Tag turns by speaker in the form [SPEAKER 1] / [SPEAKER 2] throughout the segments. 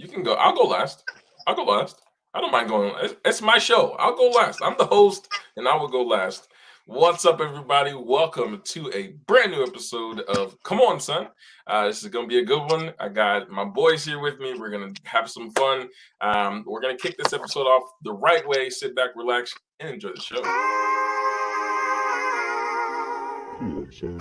[SPEAKER 1] You can go. I'll go last. I'll go last. I don't mind going. It's my show. I'll go last. I'm the host, and I will go last. What's up, everybody? Welcome to a brand new episode of Come On, Son. This is going to be a good one. I got my boys here with me. We're going to have some fun. We're going to kick this episode off the right way. Sit back, relax, and enjoy the show. Come on, son.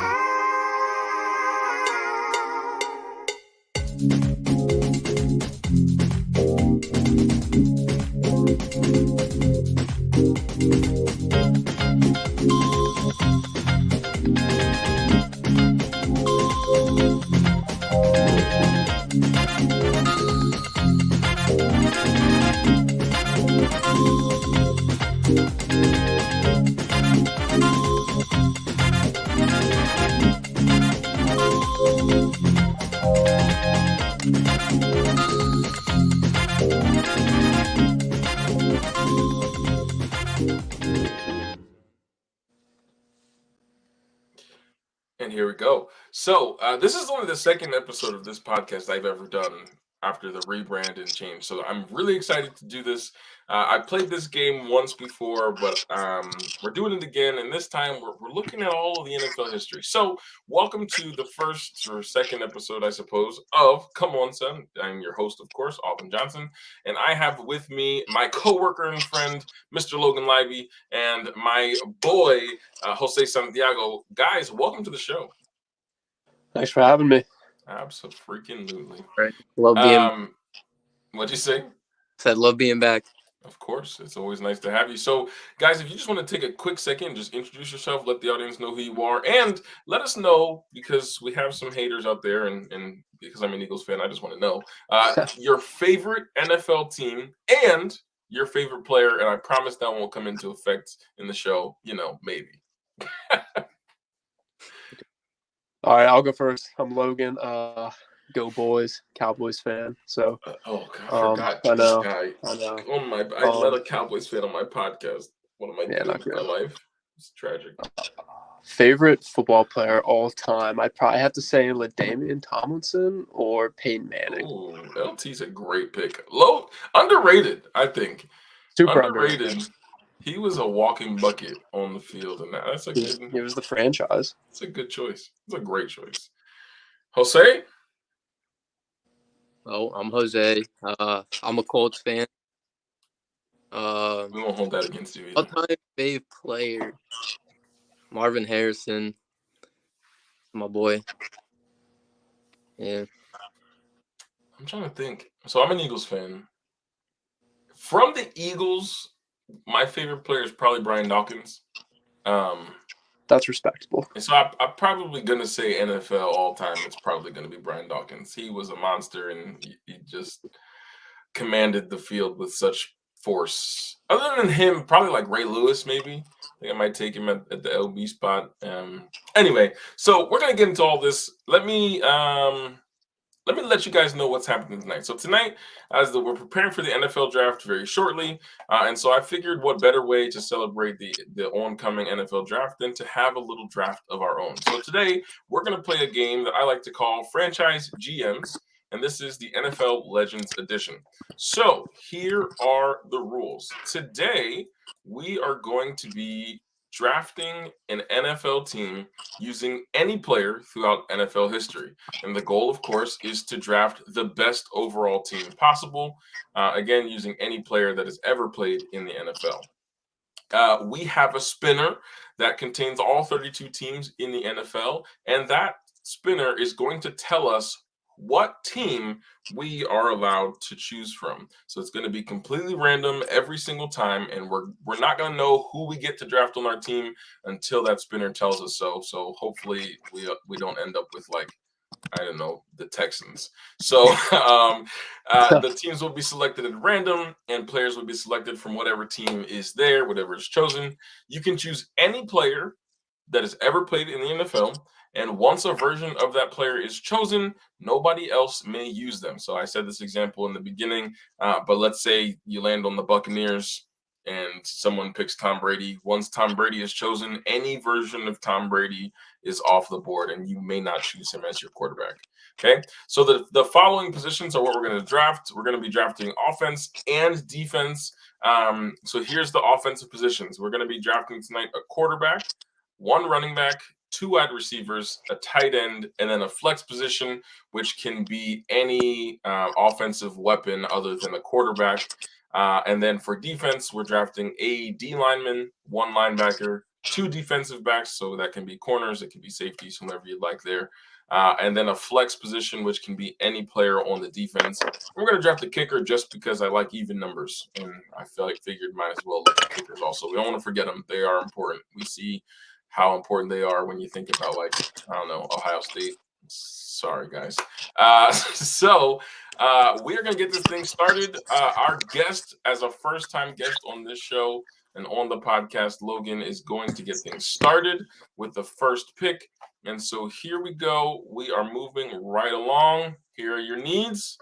[SPEAKER 1] And here we go. So this is only the second episode of this podcast I've ever done after the rebrand and change. So I'm really excited to do this. I played this game once before, but we're doing it again. And this time we're looking at all of the NFL history. So welcome to the first or second episode, I suppose, of Come On, Son. I'm your host, of course, Alvin Johnson. And I have with me my coworker and friend, Mr. Logan Livey, and my boy, Jose Santiago. Guys, welcome to the show.
[SPEAKER 2] Thanks for having me.
[SPEAKER 1] Absolutely.
[SPEAKER 2] Right. Love being.
[SPEAKER 1] What'd you say?
[SPEAKER 2] Said love being back.
[SPEAKER 1] Of course, it's always nice to have you. So, guys, if you just want to take a quick second, just introduce yourself, let the audience know who you are, and let us know, because we have some haters out there, and because I'm an Eagles fan, I just want to know your favorite NFL team and your favorite player. And I promise that won't come into effect in the show. Maybe.
[SPEAKER 2] All right, I'll go first. I'm Logan. Go Boys, Cowboys fan. So,
[SPEAKER 1] I forgot this guy.
[SPEAKER 2] I know.
[SPEAKER 1] I let a Cowboys fan on my podcast. What am I doing with my life? It's tragic.
[SPEAKER 2] Favorite football player all time? I'd probably have to say LaDainian Tomlinson or Peyton Manning.
[SPEAKER 1] Ooh, LT's a great pick. Underrated, I think.
[SPEAKER 2] Super
[SPEAKER 1] underrated. He was a walking bucket on the field, and that's a good.
[SPEAKER 2] He was the franchise.
[SPEAKER 1] It's a good choice. It's a great choice. Jose?
[SPEAKER 3] Oh, I'm Jose. I'm a Colts fan.
[SPEAKER 1] We won't hold that against you either.
[SPEAKER 3] All-time fave player, Marvin Harrison. My boy. Yeah.
[SPEAKER 1] I'm trying to think. So I'm an Eagles fan. From the Eagles, my favorite player is probably Brian Dawkins.
[SPEAKER 2] That's respectable.
[SPEAKER 1] And so I'm probably going to say NFL all time. It's probably going to be Brian Dawkins. He was a monster, and he just commanded the field with such force. Other than him, probably like Ray Lewis, maybe. I think I might take him at the LB spot. Anyway, so we're going to get into all this. Let me let you guys know what's happening tonight. So tonight, we're preparing for the NFL draft very shortly, and so I figured what better way to celebrate the oncoming NFL draft than to have a little draft of our own. So today, we're going to play a game that I like to call Franchise GMs, and this is the NFL Legends Edition. So here are the rules. Today, we are going to be drafting an NFL team using any player throughout NFL history. And the goal, of course, is to draft the best overall team possible, again, using any player that has ever played in the NFL. We have a spinner that contains all 32 teams in the NFL, and that spinner is going to tell us what team we are allowed to choose from. So it's going to be completely random every single time, and we're not going to know who we get to draft on our team until that spinner tells us so. So hopefully we don't end up with, like, I don't know, the Texans. So the teams will be selected at random, and players will be selected from whatever team is there, whatever is chosen. You can choose any player that has ever played in the NFL. And once a version of that player is chosen, nobody else may use them. So I said this example in the beginning, but let's say you land on the Buccaneers and someone picks Tom Brady. Once Tom Brady is chosen, any version of Tom Brady is off the board, and you may not choose him as your quarterback. Okay, so the following positions are what we're going to draft. We're going to be drafting offense and defense. So here's the offensive positions. We're going to be drafting tonight a quarterback, one running back, two wide receivers, a tight end, and then a flex position, which can be any offensive weapon other than a quarterback. And then for defense, we're drafting a D lineman, one linebacker, two defensive backs. So that can be corners, it can be safeties, whomever you'd like there. And then a flex position, which can be any player on the defense. We're going to draft a kicker just because I like even numbers. And I figured might as well look at kickers also. We don't want to forget them. They are important. We see how important they are when you think about, like, I don't know, Ohio State. Sorry, guys. So we're going to get this thing started. Our guest, as a first-time guest on this show and on the podcast, Logan, is going to get things started with the first pick. And so here we go. We are moving right along. Here are your needs.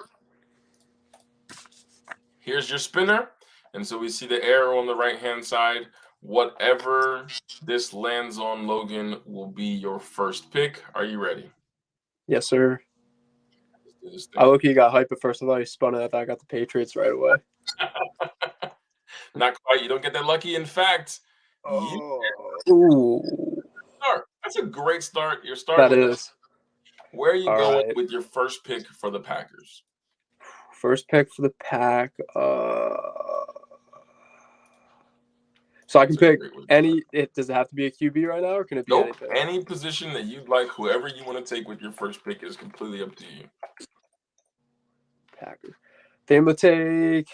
[SPEAKER 1] Here's your spinner. And so we see the arrow on the right-hand side. Whatever this lands on, Logan, will be your first pick. Are you ready?
[SPEAKER 2] Yes, sir. I look, you got hype at first. I thought you spun it. I thought I got the Patriots right away.
[SPEAKER 1] Not quite. You don't get that lucky. In fact,
[SPEAKER 2] Ooh.
[SPEAKER 1] start. That's a great start. You're starting.
[SPEAKER 2] That is.
[SPEAKER 1] Where are you
[SPEAKER 2] All
[SPEAKER 1] going
[SPEAKER 2] right.
[SPEAKER 1] with your first pick for the Packers?
[SPEAKER 2] First pick for the Pack. So I can pick any. Does it have to be a QB right now, or can it be
[SPEAKER 1] Nope.
[SPEAKER 2] anything?
[SPEAKER 1] Any position that you'd like, whoever you want to take with your first pick is completely up to you.
[SPEAKER 2] Packers. They would take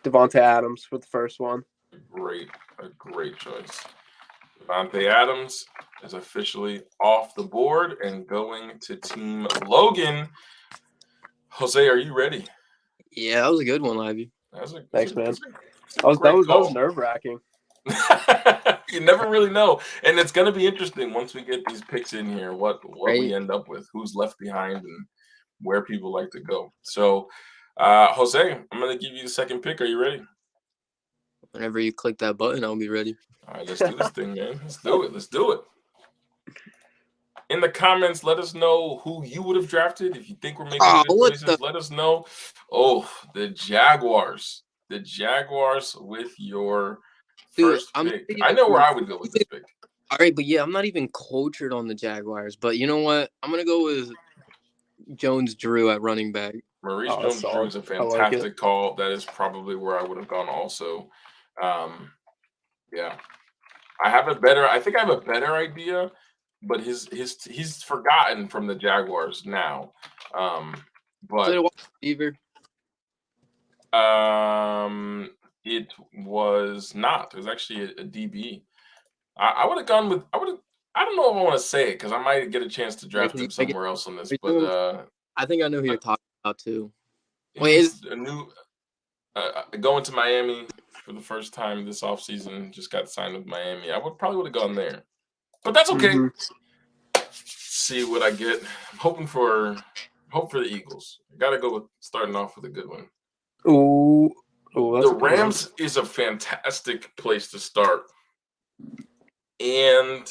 [SPEAKER 2] Devontae Adams for the first one.
[SPEAKER 1] A great choice. Devontae Adams is officially off the board and going to Team Logan. Jose, are you ready?
[SPEAKER 3] Yeah, that was a good one, Ivy.
[SPEAKER 2] Thanks, man. That was nerve-wracking.
[SPEAKER 1] You never really know, and it's going to be interesting once we get these picks in here. What we end up with, who's left behind, and where people like to go. So, Jose, I'm going to give you the second pick. Are you ready?
[SPEAKER 3] Whenever you click that button, I'll be ready.
[SPEAKER 1] All right, let's do this thing, man. Let's do it. In the comments, let us know who you would have drafted. If you think we're making good choices, let us know. Oh, the Jaguars. The Jaguars with your first pick. I know where I would go with this pick.
[SPEAKER 3] All right, but yeah, I'm not even cultured on the Jaguars. But you know what? I'm going to go with Jones-Drew at running back.
[SPEAKER 1] Maurice Jones-Drew is a fantastic call. That is probably where I would have gone also. Yeah. I think I have a better idea, but he's forgotten from the Jaguars now. But it was not. It was actually a DB. I would have gone with. I don't know if I want to say it because I might get a chance to draft him somewhere else on this. But
[SPEAKER 3] I think I know who you're talking about too.
[SPEAKER 1] Wait, is a new going to Miami for the first time this offseason? Just got signed with Miami. I probably would have gone there, but that's okay. Mm-hmm. See what I get. I'm hoping for the Eagles. I got to go with starting off with a good one.
[SPEAKER 2] Ooh,
[SPEAKER 1] the Rams is a fantastic place to start. And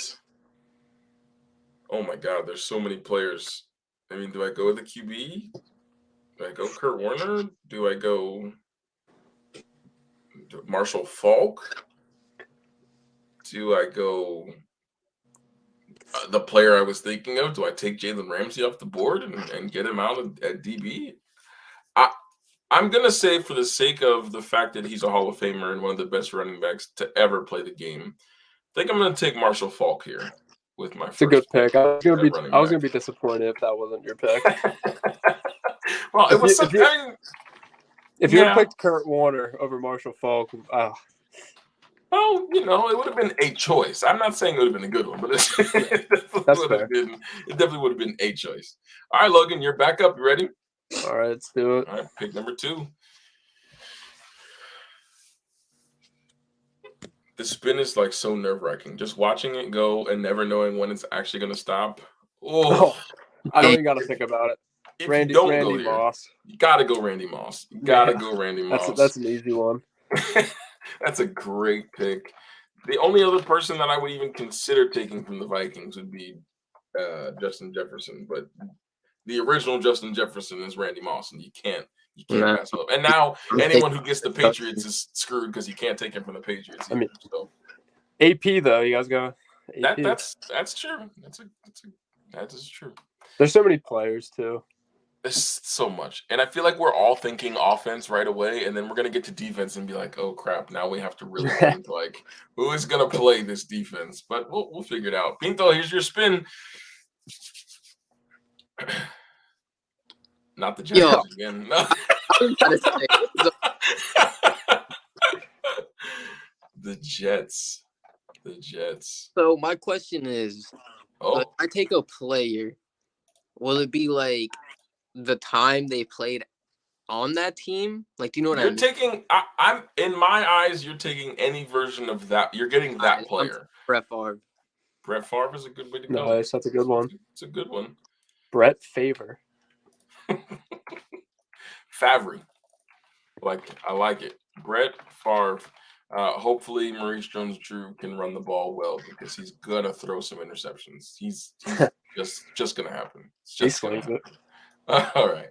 [SPEAKER 1] oh my God, there's so many players. I mean, do I go with the QB? Do I go Kurt Warner? Do I go Marshall Faulk? Do I go the player I was thinking of? Do I take Jalen Ramsey off the board and get him out at DB? I'm going to say, for the sake of the fact that he's a Hall of Famer and one of the best running backs to ever play the game, I think I'm going to take Marshall Faulk here with my first.
[SPEAKER 2] It's a good pick. I was going to be disappointed if that wasn't your pick.
[SPEAKER 1] Well, it was
[SPEAKER 2] if you had picked Kurt Warner over Marshall Faulk,
[SPEAKER 1] well, it would have been a choice. I'm not saying it would have been a good one, but it definitely would have been a choice. All right, Logan, you're back up. You ready?
[SPEAKER 2] All right, let's do it.
[SPEAKER 1] All right, pick number 2. The spin is like so nerve-wracking. Just watching it go and never knowing when it's actually going to stop. Oh,
[SPEAKER 2] I don't even got to think about it. Randy Moss.
[SPEAKER 1] You got to go Randy Moss. You got to go Randy Moss.
[SPEAKER 2] That's an easy one.
[SPEAKER 1] That's a great pick. The only other person that I would even consider taking from the Vikings would be Justin Jefferson, but the original Justin Jefferson is Randy Moss, and you can't
[SPEAKER 3] Nah,
[SPEAKER 1] pass it up. And now
[SPEAKER 3] I'm
[SPEAKER 1] anyone
[SPEAKER 3] taking
[SPEAKER 1] who gets the Patriots is screwed because you can't take him from the Patriots
[SPEAKER 2] I
[SPEAKER 1] either.
[SPEAKER 2] mean-
[SPEAKER 1] So
[SPEAKER 2] AP though, you guys go. AP.
[SPEAKER 1] that's true. That is true.
[SPEAKER 2] There's so many players too.
[SPEAKER 1] There's so much, and I feel like we're all thinking offense right away, and then we're gonna get to defense and be like, "Oh crap!" Now we have to really think like, who is gonna play this defense? But we'll figure it out. Pinto, here's your spin. Not the
[SPEAKER 3] Yo.
[SPEAKER 1] Jaguars again. No.
[SPEAKER 3] I was about to say,
[SPEAKER 1] The Jets. The Jets.
[SPEAKER 3] so my question is,
[SPEAKER 1] Oh,
[SPEAKER 3] if I take a player, will it be like the time they played on that team? Like, do you know what I
[SPEAKER 1] you're
[SPEAKER 3] mean?
[SPEAKER 1] taking. I'm in my eyes. You're taking any version of that. You're getting that
[SPEAKER 3] I'm
[SPEAKER 1] player.
[SPEAKER 3] Brett Favre.
[SPEAKER 1] Brett Favre is a good way to go.
[SPEAKER 2] Nice, that's a good one.
[SPEAKER 1] It's a good one.
[SPEAKER 2] Brett Favre.
[SPEAKER 1] Favre. I like it. Brett Favre. Hopefully Maurice Jones-Drew can run the ball well because he's gonna throw some interceptions. He's just gonna happen. It's
[SPEAKER 2] He
[SPEAKER 1] just gonna
[SPEAKER 2] slings
[SPEAKER 1] happen.
[SPEAKER 2] it.
[SPEAKER 1] All right.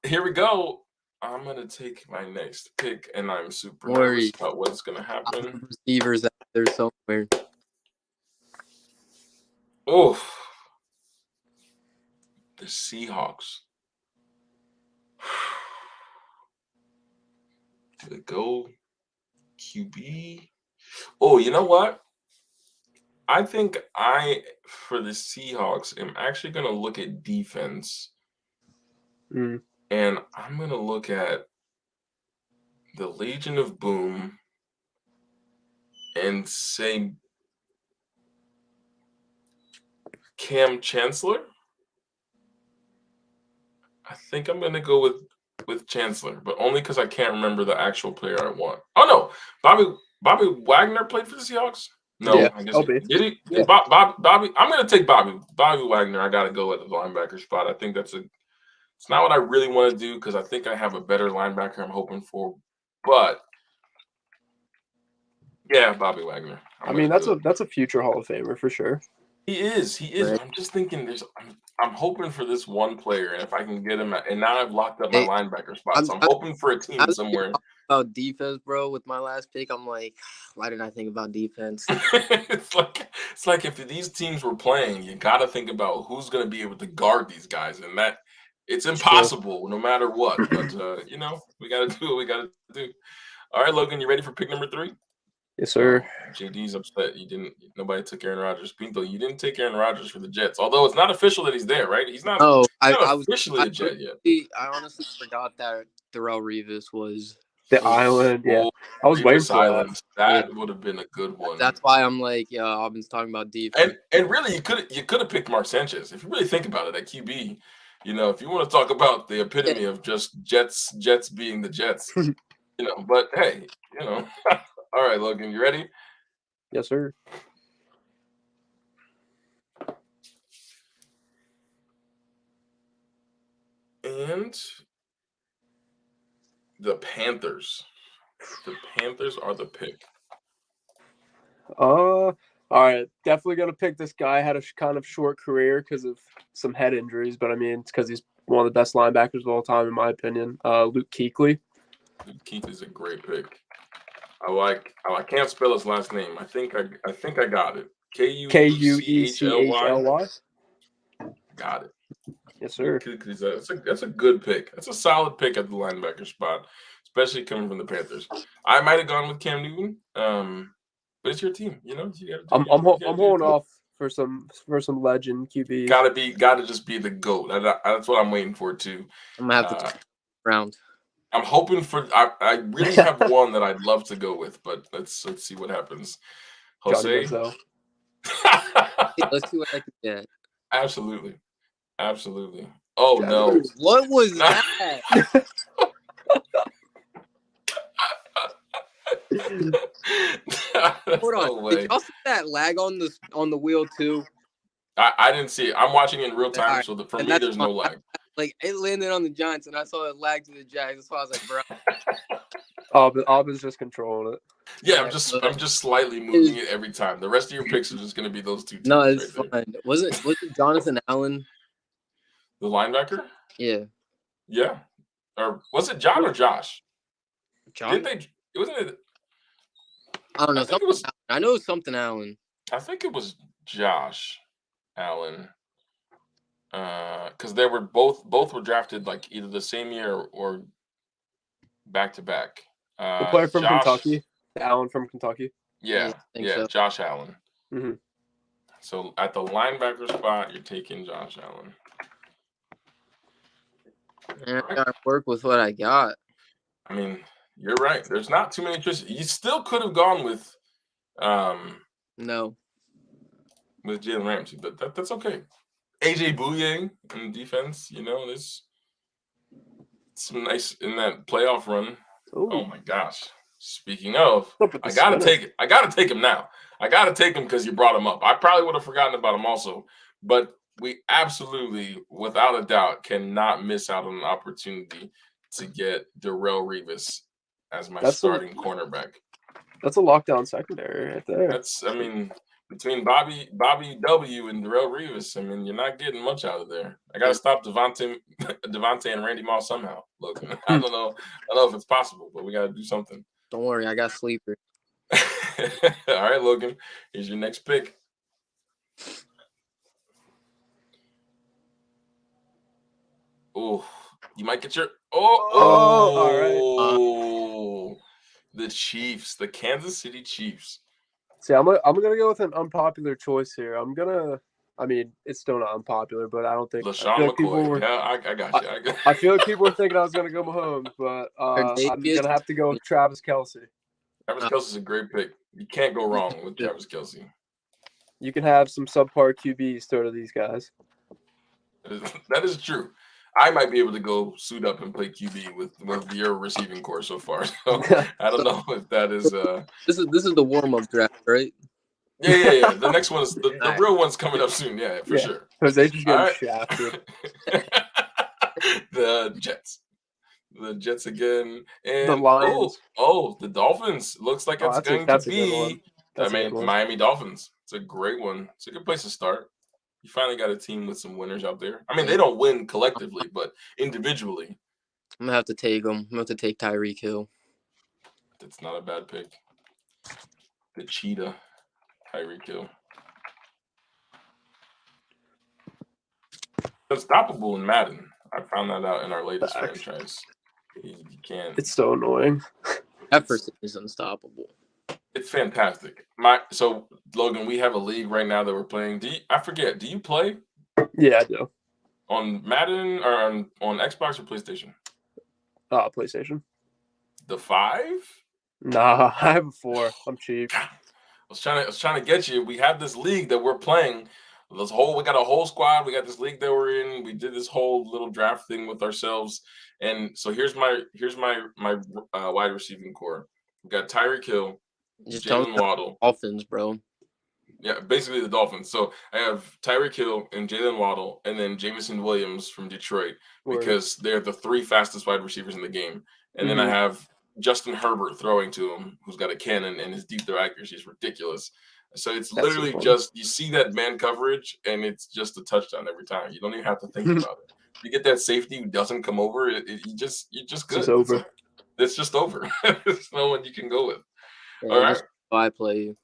[SPEAKER 1] Here we go. I'm gonna take my next pick, and I'm super nervous
[SPEAKER 3] Worry.
[SPEAKER 1] about what's gonna happen.
[SPEAKER 3] Receivers out there somewhere.
[SPEAKER 1] Oh, the Seahawks. Do they go QB? Oh, you know what? I think for the Seahawks, am actually going to look at defense,
[SPEAKER 2] Mm.
[SPEAKER 1] and I'm going to look at the Legion of Boom and say Cam Chancellor. I think I'm going to go with Chancellor, but only because I can't remember the actual player I want. Oh no, Bobby Wagner played for the Seahawks. No,
[SPEAKER 2] Yeah,
[SPEAKER 1] I guess
[SPEAKER 2] Bobby.
[SPEAKER 1] did he?
[SPEAKER 2] Yeah.
[SPEAKER 1] Bobby. I'm going to take Bobby Wagner. I got to go at the linebacker spot. I think it's not what I really want to do because I think I have a better linebacker I'm hoping for, but yeah, Bobby Wagner.
[SPEAKER 2] I mean, that's a future Hall of Famer for sure.
[SPEAKER 1] He is.
[SPEAKER 3] Right.
[SPEAKER 1] I'm just thinking. I'm hoping for this one player, and if I can get him, and now I've locked up my
[SPEAKER 3] Hey,
[SPEAKER 1] linebacker spot, so I'm
[SPEAKER 3] I'm-
[SPEAKER 1] hoping for a team
[SPEAKER 3] I'm-
[SPEAKER 1] somewhere.
[SPEAKER 3] About defense, bro, with my last pick, I'm like, why didn't I think about defense?
[SPEAKER 1] It's like if these teams were playing, you got to think about who's going to be able to guard these guys, and that it's impossible no matter what. But we got to do what we got to do. All right, Logan, you ready for pick number 3?
[SPEAKER 2] Yes, sir.
[SPEAKER 1] JD's upset. Nobody took Aaron Rodgers. Pinto, you didn't take Aaron Rodgers for the Jets, although it's not official that he's there, right? He's not.
[SPEAKER 3] Oh,
[SPEAKER 1] He's not
[SPEAKER 3] I was
[SPEAKER 1] officially a Jet yet.
[SPEAKER 3] I honestly forgot that Darrell Revis was.
[SPEAKER 2] The Island. Yeah,
[SPEAKER 1] Oh,
[SPEAKER 2] I was waiting
[SPEAKER 1] Revis
[SPEAKER 2] for that.
[SPEAKER 1] Islands. That would have been a good one.
[SPEAKER 3] That's why I'm like, yeah, Auburn's talking about defense.
[SPEAKER 1] And really, you could have picked Mark Sanchez if you really think about it at QB. If you want to talk about the epitome of just Jets being the Jets, But hey, all right, Logan, you ready?
[SPEAKER 2] Yes, sir.
[SPEAKER 1] And the Panthers. The Panthers are the pick.
[SPEAKER 2] All right. Definitely gonna pick this guy. Had a kind of short career because of some head injuries, but I mean, it's because he's one of the best linebackers of all time, in my opinion. Luke Kuechly.
[SPEAKER 1] Luke Kuechly's a great pick. I can't spell his last name. I think I got it.
[SPEAKER 2] Kuechly.
[SPEAKER 1] Got it.
[SPEAKER 2] Yes, sir.
[SPEAKER 1] That's a good pick. That's a solid pick at the linebacker spot, especially coming from the Panthers. I might have gone with Cam Newton, but it's your team.
[SPEAKER 2] I'm holding off for some legend QB.
[SPEAKER 1] Gotta just be the GOAT. That's what I'm waiting for too.
[SPEAKER 3] I'm gonna have to round.
[SPEAKER 1] I'm hoping for. I really have one that I'd love to go with, but let's see what happens. Jose.
[SPEAKER 3] Let's see what I can get.
[SPEAKER 1] Absolutely. Oh no!
[SPEAKER 3] What was that? Hold on.
[SPEAKER 1] No
[SPEAKER 3] Did y'all see that lag on the wheel too?
[SPEAKER 1] I didn't see it. I'm watching in real time,
[SPEAKER 3] Alright,
[SPEAKER 1] so for
[SPEAKER 3] and
[SPEAKER 1] me,
[SPEAKER 3] that's
[SPEAKER 1] there's no lag.
[SPEAKER 3] Like it landed on the Giants, and I saw it lag to the Jags. That's why I was like, bro.
[SPEAKER 2] Auburn's just controlling it.
[SPEAKER 1] Yeah,
[SPEAKER 3] Yeah,
[SPEAKER 1] I'm just slightly moving it every time. The rest of your picks are just going to be those two teams
[SPEAKER 3] No, it's
[SPEAKER 1] right there.
[SPEAKER 3] fine. Was it Jonathan Allen?
[SPEAKER 1] The linebacker?
[SPEAKER 3] Yeah,
[SPEAKER 1] Yeah. Or was it John or Josh?
[SPEAKER 3] John.
[SPEAKER 1] Didn't they? It wasn't. It,
[SPEAKER 3] I don't know.
[SPEAKER 1] I think it
[SPEAKER 3] Something
[SPEAKER 1] was.
[SPEAKER 3] Allen. I know it's something Allen.
[SPEAKER 1] I think it was Josh Allen. Because they were both were drafted like either the same year or back to back.
[SPEAKER 2] The player from
[SPEAKER 1] Josh,
[SPEAKER 2] Kentucky, Allen from Kentucky.
[SPEAKER 1] Yeah,
[SPEAKER 3] I think
[SPEAKER 1] yeah,
[SPEAKER 3] so.
[SPEAKER 1] Josh Allen.
[SPEAKER 2] Mm-hmm.
[SPEAKER 1] So at the linebacker spot, you're taking Josh Allen.
[SPEAKER 3] And I gotta work with what I got.
[SPEAKER 1] I mean, you're right. There's not too many choices. You still could have gone with
[SPEAKER 3] No.
[SPEAKER 1] Jalen Ramsey, but that's okay. AJ Bouye in defense, there's some nice in that playoff run.
[SPEAKER 2] Ooh.
[SPEAKER 1] Oh my gosh. Speaking of,
[SPEAKER 2] Up with the
[SPEAKER 1] I gotta
[SPEAKER 2] spinner.
[SPEAKER 1] take it. I gotta take him now. I gotta take him because you brought him up. I probably would have forgotten about him also, but we absolutely, without a doubt, cannot miss out on an opportunity to get Darrelle Revis as my starting cornerback.
[SPEAKER 2] That's a lockdown secondary right there.
[SPEAKER 1] Between Bobby W and Darrelle Revis, you're not getting much out of there. I got to stop Devontae and Randy Moss somehow. Look, I don't know if it's possible, but we got to do something.
[SPEAKER 3] Don't worry, I got sleeper.
[SPEAKER 1] All right, Logan, here's your next pick. Oh, you might get your
[SPEAKER 2] all
[SPEAKER 1] right. The Chiefs, the Kansas City Chiefs.
[SPEAKER 2] See, I'm gonna go with an unpopular choice here. It's still not unpopular, but I don't think
[SPEAKER 1] LaShawn McCoy. I got you.
[SPEAKER 2] I feel like people were thinking I was gonna go Mahomes, but I'm gonna have to go with Travis Kelce.
[SPEAKER 1] Travis Kelce's a great pick. You can't go wrong with Travis Kelce.
[SPEAKER 2] You can have some subpar QBs throw to these guys.
[SPEAKER 1] That is true. I might be able to go suit up and play QB with your receiving core so far. So I don't know if that is.
[SPEAKER 3] This is the warm up draft, right?
[SPEAKER 1] Yeah. The next one is the real one's coming up soon. Yeah, for sure.
[SPEAKER 2] Because they just get shafted.
[SPEAKER 1] The Jets. The Jets again. And
[SPEAKER 2] the Lions.
[SPEAKER 1] The Dolphins. Looks like it's going to be. Miami Dolphins. It's a great one. It's a good place to start. You finally got a team with some winners out there. They don't win collectively, but individually.
[SPEAKER 3] I'm going to have to take them. I'm going to have to take Tyreek Hill.
[SPEAKER 1] That's not a bad pick. The cheetah, Tyreek Hill. Unstoppable in Madden. I found that out in our latest franchise. You can't.
[SPEAKER 2] It's so annoying.
[SPEAKER 3] Jefferson is unstoppable.
[SPEAKER 1] It's fantastic. So Logan, we have a league right now that we're playing. Do you play?
[SPEAKER 2] Yeah, I do.
[SPEAKER 1] On Madden or on Xbox or PlayStation?
[SPEAKER 2] PlayStation.
[SPEAKER 1] The 5?
[SPEAKER 2] Nah, I have a 4. I'm cheap.
[SPEAKER 1] I was trying to get you. We have this league that we're playing. We got a whole squad. We got this league that we're in. We did this whole little draft thing with ourselves. And so here's my wide receiving core. We got Tyreek Hill, Jalen Waddle.
[SPEAKER 3] Dolphins, bro.
[SPEAKER 1] Yeah, basically the Dolphins. So I have Tyreek Hill and Jalen Waddle and then Jameson Williams from Detroit because they're the 3 fastest wide receivers in the game. And then I have Justin Herbert throwing to him, who's got a cannon, and his deep throw accuracy is ridiculous. So it's literally just you see that man coverage, and it's just a touchdown every time. You don't even have to think about it. You get that safety who doesn't come over, you're just good.
[SPEAKER 2] It's over.
[SPEAKER 1] It's just over. There's no one you can go with.
[SPEAKER 3] Yeah,
[SPEAKER 1] all right.
[SPEAKER 3] I play you.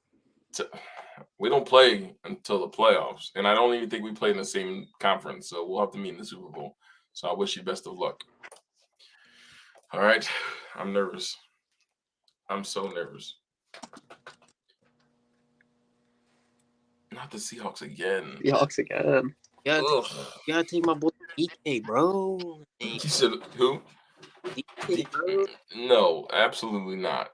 [SPEAKER 1] We don't play until the playoffs, and I don't even think we play in the same conference. So we'll have to meet in the Super Bowl. So I wish you best of luck. All right. I'm nervous. I'm so nervous. Not the Seahawks again.
[SPEAKER 2] Seahawks again.
[SPEAKER 3] You gotta take my boy DK, bro.
[SPEAKER 1] You said who?
[SPEAKER 3] DK, bro.
[SPEAKER 1] No, absolutely not.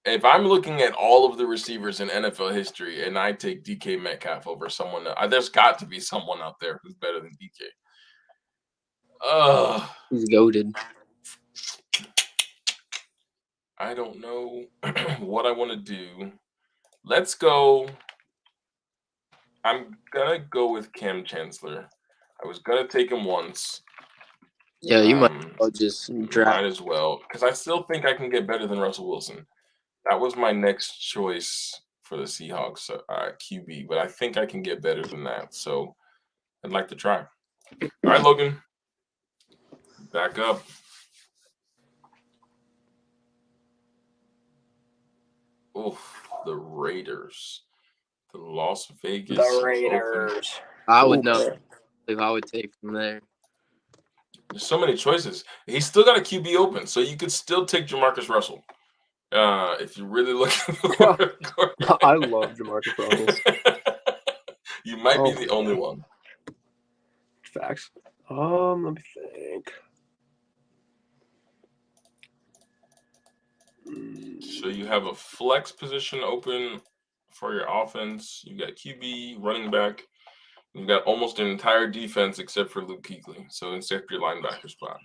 [SPEAKER 1] If I'm looking at all of the receivers in NFL history and I take DK Metcalf over someone, there's got to be someone out there who's better than DK.
[SPEAKER 3] He's goated.
[SPEAKER 1] I don't know what I want to do. Let's go. I'm going to go with Cam Chancellor. I was going to take him once.
[SPEAKER 3] Yeah, you might
[SPEAKER 1] Um,
[SPEAKER 3] just
[SPEAKER 1] might
[SPEAKER 3] draft.
[SPEAKER 1] as well, because I still think I can get better than Russell Wilson. That was my next choice for the Seahawks QB, but I think I can get better than that. So I'd like to try. All right, Logan, back up. Oof, the Raiders, the Las Vegas
[SPEAKER 2] The Raiders.
[SPEAKER 3] I would
[SPEAKER 2] Ooh,
[SPEAKER 3] know
[SPEAKER 2] man.
[SPEAKER 3] if I would take from there.
[SPEAKER 1] There's so many choices. He's still got a QB open, so you could still take Jamarcus Russell if you really look.
[SPEAKER 2] I love Jamarcus Russell.
[SPEAKER 1] You might be
[SPEAKER 2] Oh,
[SPEAKER 1] the only one.
[SPEAKER 2] Facts. Let me think.
[SPEAKER 1] So you have a flex position open for your offense. You got QB, running back. You've got almost an entire defense except for Luke Kuechly. So except your linebacker spot.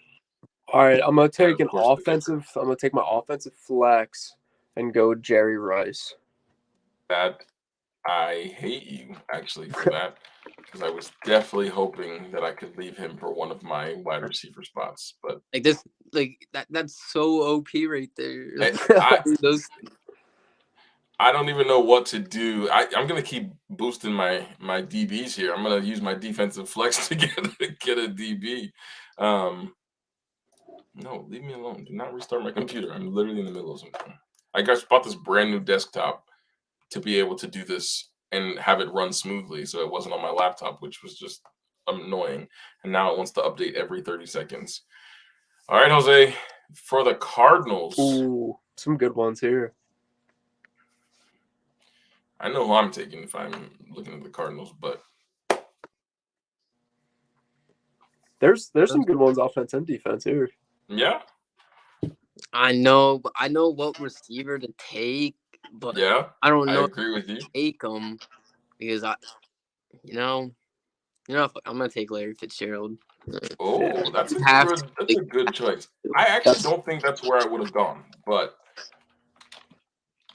[SPEAKER 2] All right, I'm gonna take
[SPEAKER 1] of
[SPEAKER 2] an
[SPEAKER 1] course the
[SPEAKER 2] offensive. I'm gonna take my offensive flex and go Jerry Rice.
[SPEAKER 1] That I hate you actually for that because I was definitely hoping that I could leave him for one of my wide receiver spots, but
[SPEAKER 3] Like this, that's so OP right there. Those
[SPEAKER 1] I don't even know what to do. I'm gonna keep boosting my DBs here. I'm gonna use my defensive flex to get a DB. No, leave me alone. Do not restart my computer. I'm literally in the middle of something. I just bought this brand new desktop to be able to do this and have it run smoothly, so it wasn't on my laptop, which was just annoying. And now it wants to update every 30 seconds. All right, Jose, for the Cardinals.
[SPEAKER 2] Ooh, some good ones here.
[SPEAKER 1] I know who I'm taking if I'm looking at the Cardinals, but
[SPEAKER 2] There's some good ones, offense and defense here.
[SPEAKER 1] yeah,
[SPEAKER 3] I know, but I know what receiver to take, but
[SPEAKER 1] yeah,
[SPEAKER 3] I don't
[SPEAKER 1] I
[SPEAKER 3] know
[SPEAKER 1] agree with you.
[SPEAKER 3] take them because I'm gonna take Larry Fitzgerald.
[SPEAKER 1] Oh,
[SPEAKER 3] Yeah.
[SPEAKER 1] that's
[SPEAKER 3] Have
[SPEAKER 1] a good choice. I actually don't think that's where I would have gone, but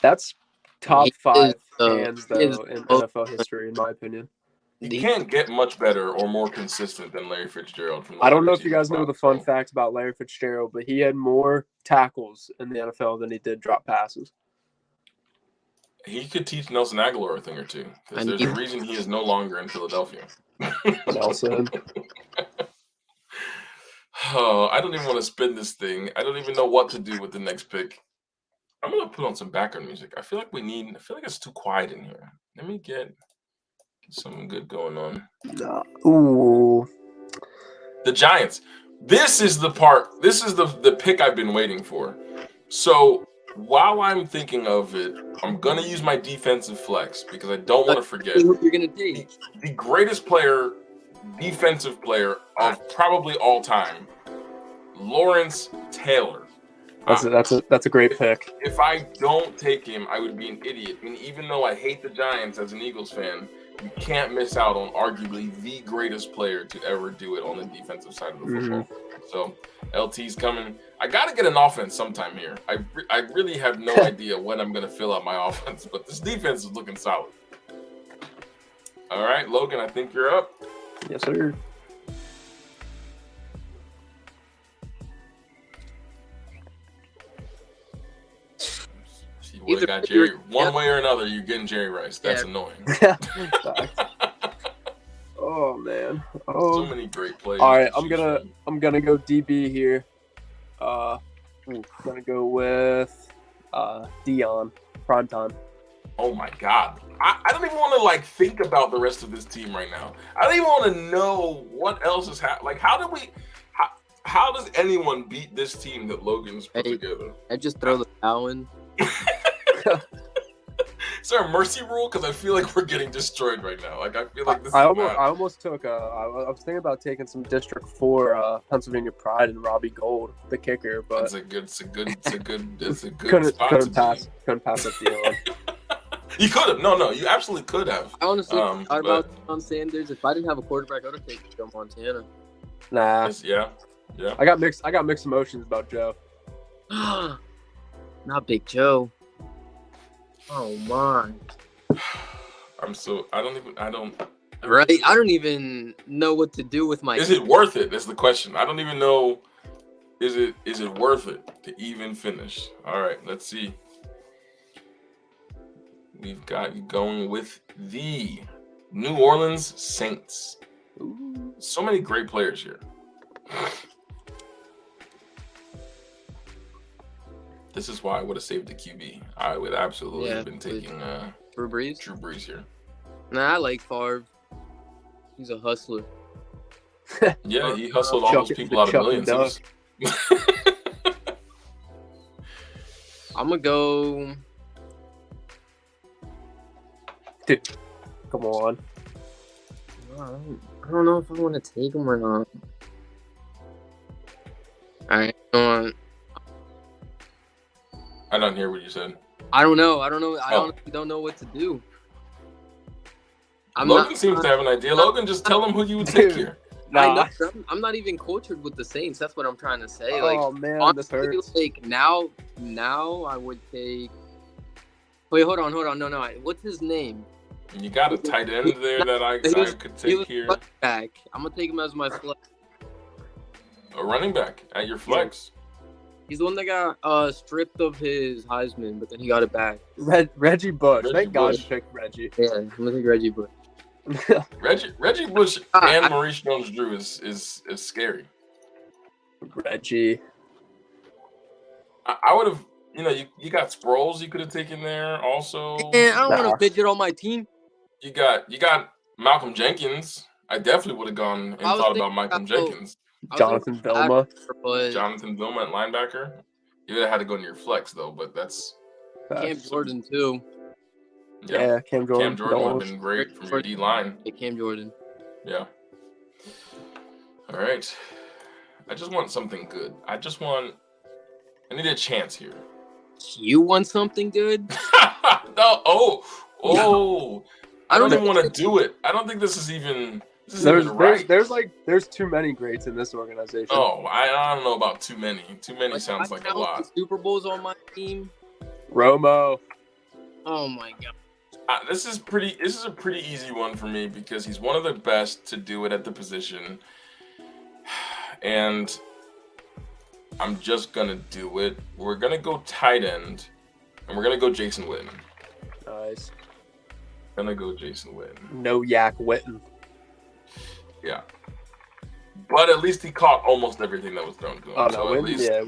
[SPEAKER 2] That's top
[SPEAKER 3] He
[SPEAKER 2] 5
[SPEAKER 3] is,
[SPEAKER 2] hands
[SPEAKER 3] he is
[SPEAKER 2] though in
[SPEAKER 3] both-
[SPEAKER 2] NFL history, in my opinion.
[SPEAKER 1] you can't get much better or more consistent than Larry Fitzgerald. From the
[SPEAKER 2] I don't
[SPEAKER 1] wide
[SPEAKER 2] know if you
[SPEAKER 1] receiver
[SPEAKER 2] guys know
[SPEAKER 1] spot,
[SPEAKER 2] the fun
[SPEAKER 1] so
[SPEAKER 2] fact about Larry Fitzgerald, but he had more tackles in the NFL than he did drop passes.
[SPEAKER 1] he could teach Nelson Aguilar a thing or two because
[SPEAKER 3] And
[SPEAKER 1] there's a reason he is no longer in Philadelphia.
[SPEAKER 2] Nelson.
[SPEAKER 1] Oh, I don't even want to spin this thing. I don't even know what to do with the next pick. I'm gonna put on some background music. I feel like it's too quiet in here. Let me get something good going on.
[SPEAKER 2] Ooh.
[SPEAKER 1] The Giants. This is the part. This is the pick I've been waiting for. So while I'm thinking of it, I'm gonna use my defensive flex because I don't want to forget
[SPEAKER 3] who you're gonna take.
[SPEAKER 1] the greatest defensive player of probably all time, Lawrence Taylor.
[SPEAKER 2] That's a great pick.
[SPEAKER 1] If I don't take him, I would be an idiot. I mean, even though I hate the Giants as an Eagles fan, you can't miss out on arguably the greatest player to ever do it on the defensive side of the football. So LT's coming. I got to get an offense sometime here. I really have no idea when I'm going to fill out my offense, but this defense is looking solid. All right, Logan, I think you're up.
[SPEAKER 2] Yes, sir.
[SPEAKER 1] You would have got Jerry one way or another. You're getting Jerry Rice. That's annoying.
[SPEAKER 2] Oh man.
[SPEAKER 1] So many great players.
[SPEAKER 2] All right, I'm gonna go DB here. I'm gonna go with Dion primetime.
[SPEAKER 1] Oh my God. I don't even want to like think about the rest of this team right now. I don't even want to know what else is happening. Like, how does anyone beat this team that Logan's put together?
[SPEAKER 3] I just throw the towel in.
[SPEAKER 1] Is there a mercy rule? Because I feel like we're getting destroyed right now. Like I feel like this.
[SPEAKER 2] I almost took. I was thinking about taking some District 4 Pennsylvania Pride and Robbie Gold, the kicker, but
[SPEAKER 1] it's a good
[SPEAKER 2] couldn't
[SPEAKER 1] spot
[SPEAKER 2] pass up Dion.
[SPEAKER 1] You could have. No, you absolutely could have.
[SPEAKER 3] I honestly thought about Deion Sanders. If I didn't have a quarterback, I would have taken Joe Montana.
[SPEAKER 2] Nah.
[SPEAKER 1] Yeah.
[SPEAKER 2] I got mixed emotions about Joe.
[SPEAKER 3] Not Big Joe. Oh my. Right? I don't even know what to do with my.
[SPEAKER 1] Is it worth it? That's the question. I don't even know. Is it worth it to even finish? All right, let's see. We've got you going with the New Orleans Saints.
[SPEAKER 2] Ooh.
[SPEAKER 1] So many great players here. This is why I would have saved the QB. I would absolutely have been taking
[SPEAKER 3] Drew Brees?
[SPEAKER 1] Drew Brees here.
[SPEAKER 3] Nah, I like Favre. He's a hustler.
[SPEAKER 1] Yeah, he hustled all those people out of millions. It was-
[SPEAKER 3] I'm gonna go.
[SPEAKER 2] Dude, come on.
[SPEAKER 3] I don't know if I want to take him or not. All right,
[SPEAKER 1] I don't hear what you said.
[SPEAKER 3] I don't know. I
[SPEAKER 1] Oh.
[SPEAKER 3] honestly don't know what to do.
[SPEAKER 1] Logan seems to have an idea. Logan, just tell him who you would take
[SPEAKER 2] Dude.
[SPEAKER 1] here.
[SPEAKER 2] Nah.
[SPEAKER 3] I'm not even cultured with the Saints. That's what I'm trying to say.
[SPEAKER 2] Oh man, this
[SPEAKER 3] honestly,
[SPEAKER 2] hurts.
[SPEAKER 3] like now I would take. Wait, hold on. No. What's his name?
[SPEAKER 1] You got a tight end there that I
[SPEAKER 3] He was-
[SPEAKER 1] could
[SPEAKER 3] He
[SPEAKER 1] take
[SPEAKER 3] was
[SPEAKER 1] here.
[SPEAKER 3] flex back. I'm gonna take him as my flex.
[SPEAKER 1] A running back at your flex.
[SPEAKER 3] He's the one that got stripped of his Heisman, but then he got it back.
[SPEAKER 2] Reggie Bush.
[SPEAKER 1] Reggie
[SPEAKER 2] Thank God
[SPEAKER 1] Bush.
[SPEAKER 2] you picked Reggie.
[SPEAKER 3] Yeah, I'm gonna take Reggie Bush.
[SPEAKER 1] Reggie Bush and Maurice Jones-Drew is scary.
[SPEAKER 2] Reggie.
[SPEAKER 1] I would have, you got Sproles you could have taken there also.
[SPEAKER 3] And I don't want
[SPEAKER 2] Nah.
[SPEAKER 3] to fidget on my team.
[SPEAKER 1] You got Malcolm Jenkins. I definitely would have gone and
[SPEAKER 3] I was
[SPEAKER 1] thought
[SPEAKER 3] thinking
[SPEAKER 1] about Malcolm
[SPEAKER 3] about-
[SPEAKER 1] Jenkins.
[SPEAKER 3] I was
[SPEAKER 2] Jonathan
[SPEAKER 3] thinking
[SPEAKER 2] Vilma.
[SPEAKER 3] but
[SPEAKER 1] Jonathan Vilma at linebacker. You would have had to go in your flex though, but that's
[SPEAKER 3] Cam Jordan too.
[SPEAKER 2] Yeah, Cam Jordan.
[SPEAKER 1] Cam Jordan would
[SPEAKER 2] Knowles.
[SPEAKER 1] have been great from your D line.
[SPEAKER 3] Yeah, Cam Jordan.
[SPEAKER 1] Yeah. All right. I just want something good. I need a chance here.
[SPEAKER 3] You want something good?
[SPEAKER 1] No. Oh. I don't even
[SPEAKER 3] know.
[SPEAKER 1] want to do it. I don't think this is even right.
[SPEAKER 2] There's too many greats in this organization.
[SPEAKER 1] Oh, I don't know about too many. Too many sounds
[SPEAKER 3] I
[SPEAKER 1] like a
[SPEAKER 3] count
[SPEAKER 1] lot.
[SPEAKER 3] the Super Bowls on my team.
[SPEAKER 2] Romo.
[SPEAKER 3] Oh my god.
[SPEAKER 1] This is a pretty easy one for me because he's one of the best to do it at the position, and I'm just gonna do it. We're gonna go tight end, and we're gonna go Jason Witten.
[SPEAKER 2] Nice.
[SPEAKER 1] Gonna go Jason Witten.
[SPEAKER 2] No Yak Witten.
[SPEAKER 1] Yeah, but at least he caught almost everything that was thrown to him.
[SPEAKER 2] Oh no,
[SPEAKER 1] so at
[SPEAKER 2] Witten.
[SPEAKER 1] least
[SPEAKER 2] Yeah,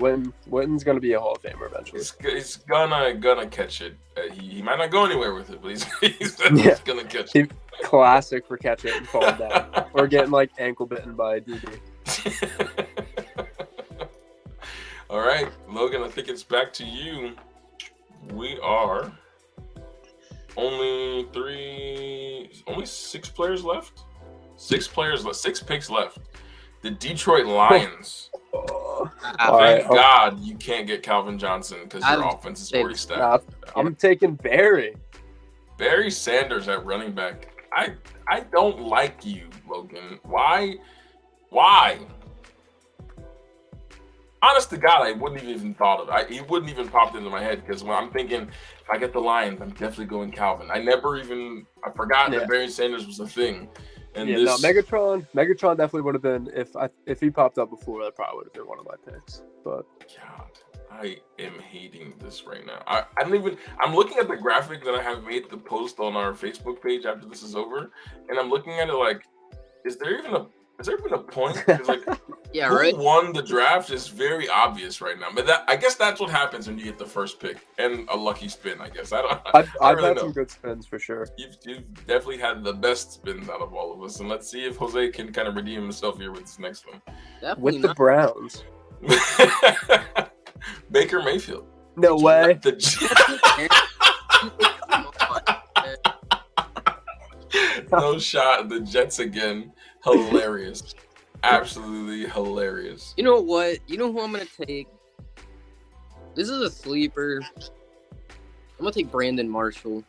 [SPEAKER 2] Witten's gonna be a Hall of Famer eventually.
[SPEAKER 1] he's gonna catch it. He might not go anywhere with it, but he's
[SPEAKER 2] Yeah.
[SPEAKER 1] gonna catch it.
[SPEAKER 2] Classic for catch it and fall down, or getting like ankle bitten by a DB.
[SPEAKER 1] All right, Logan, I think it's back to you. We are only 6 players left. 6 players left. 6 picks left. The Detroit Lions.
[SPEAKER 2] All
[SPEAKER 1] Thank
[SPEAKER 2] right,
[SPEAKER 1] God you can't get Calvin Johnson because your offense is already stacked.
[SPEAKER 2] I'm taking Barry.
[SPEAKER 1] Barry Sanders at running back. I don't like you, Logan. Why? Honest to God, I wouldn't have even thought of it. He wouldn't even popped into my head because when I'm thinking, if I get the Lions, I'm definitely going Calvin. I forgot that Barry Sanders was a thing. And
[SPEAKER 2] Yeah, no, Megatron definitely would have been if he popped up before, that probably would have been one of my picks. But
[SPEAKER 1] God, I am hating this right now. I'm looking at the graphic that I have made the post on our Facebook page after this is over, and I'm looking at it like, is there even a point? 'Cause like,
[SPEAKER 3] Yeah,
[SPEAKER 1] who
[SPEAKER 3] right.
[SPEAKER 1] won the draft is very obvious right now. But I guess that's what happens when you get the first pick and a lucky spin. I guess
[SPEAKER 2] I've
[SPEAKER 1] really
[SPEAKER 2] had
[SPEAKER 1] know.
[SPEAKER 2] some good spins for sure.
[SPEAKER 1] You've definitely had the best spins out of all of us, and let's see if Jose can kind of redeem himself here with this next one.
[SPEAKER 3] Definitely
[SPEAKER 2] With the
[SPEAKER 3] not.
[SPEAKER 2] Browns.
[SPEAKER 1] Baker Mayfield.
[SPEAKER 2] No way.
[SPEAKER 1] No shot. The Jets again. Hilarious. Absolutely hilarious.
[SPEAKER 3] You know what? You know who I'm gonna take? This is a sleeper. I'm gonna take Brandon Marshall.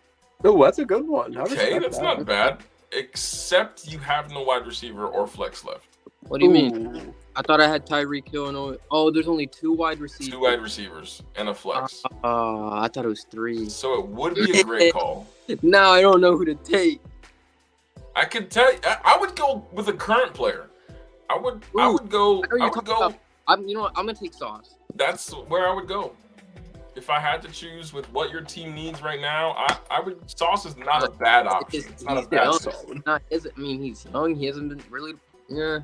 [SPEAKER 2] Oh, that's a good one. I
[SPEAKER 1] Okay,
[SPEAKER 2] respect
[SPEAKER 1] that's
[SPEAKER 2] that.
[SPEAKER 1] not bad. Except you have no wide receiver or flex left.
[SPEAKER 3] What do you mean?
[SPEAKER 2] Ooh.
[SPEAKER 3] I thought I had Tyreek Hill and there's only 2 wide receivers.
[SPEAKER 1] 2 wide receivers and a flex.
[SPEAKER 3] I thought it was 3.
[SPEAKER 1] So it would be a great call.
[SPEAKER 3] Now I don't know who to take.
[SPEAKER 1] I could tell you, I would go with a current player. I would go.
[SPEAKER 3] I know
[SPEAKER 1] I
[SPEAKER 3] you're
[SPEAKER 1] would
[SPEAKER 3] talking
[SPEAKER 1] go.
[SPEAKER 3] about. You know what? I'm gonna take Sauce.
[SPEAKER 1] That's where I would go. If I had to choose with what your team needs right now, I would. Sauce is not a bad option. It's not a
[SPEAKER 3] He's
[SPEAKER 1] bad
[SPEAKER 3] young.
[SPEAKER 1] pick.
[SPEAKER 3] I mean, he's young. He hasn't been really. Yeah.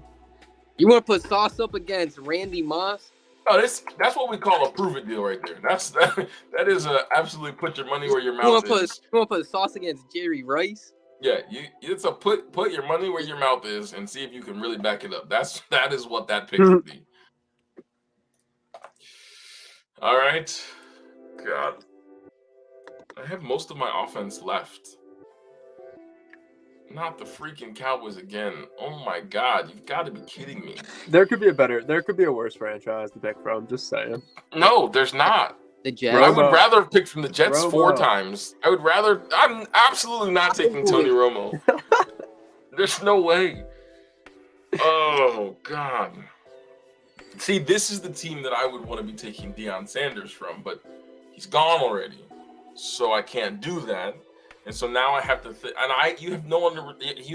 [SPEAKER 3] You want to put Sauce up against Randy Moss?
[SPEAKER 1] No, that's what we call a prove it deal right there. That is a absolutely put your money where your
[SPEAKER 3] You want
[SPEAKER 1] mouth
[SPEAKER 3] to
[SPEAKER 1] is.
[SPEAKER 3] put Sauce against Jerry Rice?
[SPEAKER 1] Yeah, it's a put your money where your mouth is and see if you can really back it up. That is what that pick would be. All right. God. I have most of my offense left. Not the freaking Cowboys again. Oh my God, you've got to be kidding me.
[SPEAKER 2] There could be a worse franchise to pick from. Just saying.
[SPEAKER 1] No, there's not.
[SPEAKER 3] The Jets.
[SPEAKER 1] I
[SPEAKER 2] Romo.
[SPEAKER 1] would rather have picked from the Jets
[SPEAKER 2] Romo.
[SPEAKER 1] 4 times. I'm absolutely not taking Tony Romo. There's no way. Oh, God. See, this is the team that I would want to be taking Deion Sanders from, but he's gone already. So I can't do that. And so now I have to you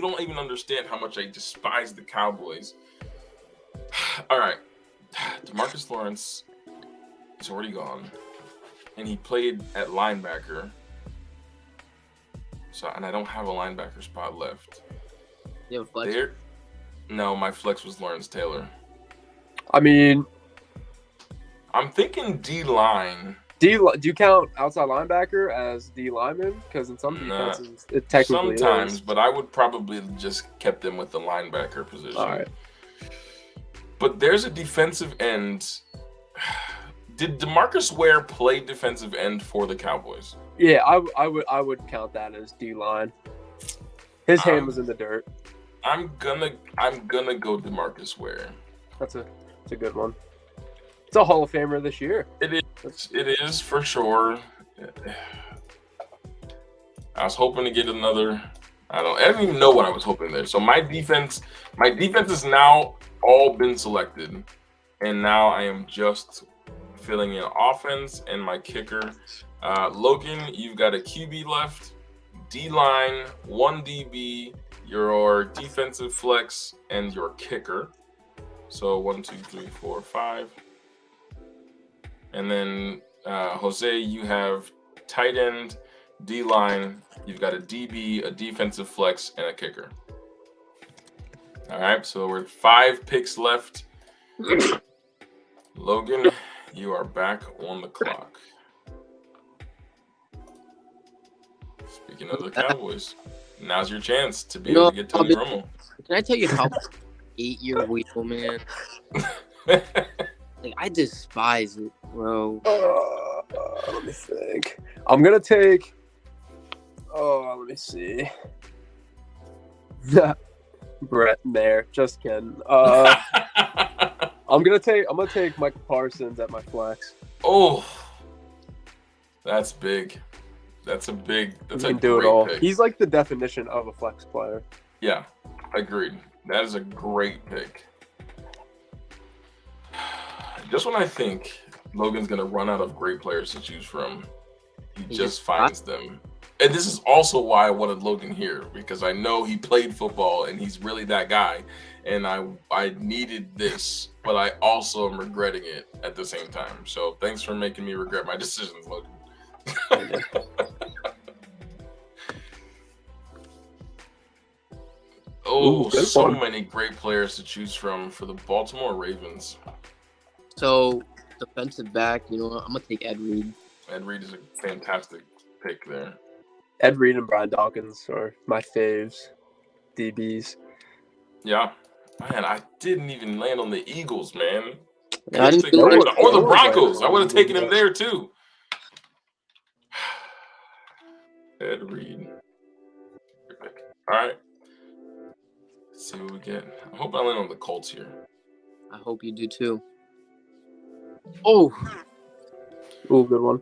[SPEAKER 1] don't even understand how much I despise the Cowboys. All right. DeMarcus Lawrence is already gone. And he played at linebacker. And I don't have a linebacker spot left.
[SPEAKER 3] You have a flex?
[SPEAKER 1] No, my flex was Lawrence Taylor.
[SPEAKER 2] I mean,
[SPEAKER 1] I'm thinking D-line.
[SPEAKER 2] do you count outside linebacker as D lineman? Because in some
[SPEAKER 1] Nah.
[SPEAKER 2] defenses, it technically
[SPEAKER 1] Sometimes,
[SPEAKER 2] is.
[SPEAKER 1] but I would probably just kept them with the linebacker position.
[SPEAKER 2] All right.
[SPEAKER 1] But there's a defensive end. Did DeMarcus Ware play defensive end for the Cowboys?
[SPEAKER 2] Yeah, I would count that as D line. His hand was in the dirt.
[SPEAKER 1] I'm gonna go DeMarcus Ware.
[SPEAKER 2] That's a good one. It's a Hall of Famer this year.
[SPEAKER 1] It is for sure. I was hoping to get another. I don't even know what I was hoping there. So my defense has now all been selected, and now I am just filling in offense and my kicker. Logan, you've got a QB left, D-line, 1 DB, your defensive flex, and your kicker. So 1, 2, 3, 4, 5. And then Jose, you have tight end, D-line, you've got a DB, a defensive flex, and a kicker. All right, so we're 5 picks left. Logan, you are back on the clock. Speaking of the Cowboys, now's your chance to be able to get Tony Romo.
[SPEAKER 3] Can I tell you how 8-year wheel, man? Like, I despise it, bro.
[SPEAKER 2] Let me think. I'm gonna take. Oh, let me see. Brett Mayer, just kidding. I'm gonna take Michael Parsons at my flex.
[SPEAKER 1] Oh, that's big. That's a
[SPEAKER 2] He can
[SPEAKER 1] great
[SPEAKER 2] do it all.
[SPEAKER 1] pick.
[SPEAKER 2] He's like the definition of a flex player.
[SPEAKER 1] Yeah, agreed. That is a great pick. Just when I think Logan's gonna run out of great players to choose from, he just finds them. And this is also why I wanted Logan here, because I know he played football and he's really that guy. And I needed this, but I also am regretting it at the same time. So thanks for making me regret my decisions, Logan. Oh,
[SPEAKER 2] Ooh,
[SPEAKER 1] so
[SPEAKER 2] one.
[SPEAKER 1] many great players to choose from for the Baltimore Ravens.
[SPEAKER 3] So, defensive back, you know what? I'm going to take Ed Reed.
[SPEAKER 1] Ed Reed is a fantastic pick there.
[SPEAKER 2] Ed Reed and Brian Dawkins are my faves, DBs.
[SPEAKER 1] Yeah. Man, I didn't even land on the Eagles, man.
[SPEAKER 3] I didn't
[SPEAKER 1] Or
[SPEAKER 3] feel
[SPEAKER 1] the Broncos. I would have taken him there too. Ed Reed. All right. Let's see what we get. I hope I land on the Colts here.
[SPEAKER 3] I hope you do too. Oh,
[SPEAKER 2] Ooh, good one.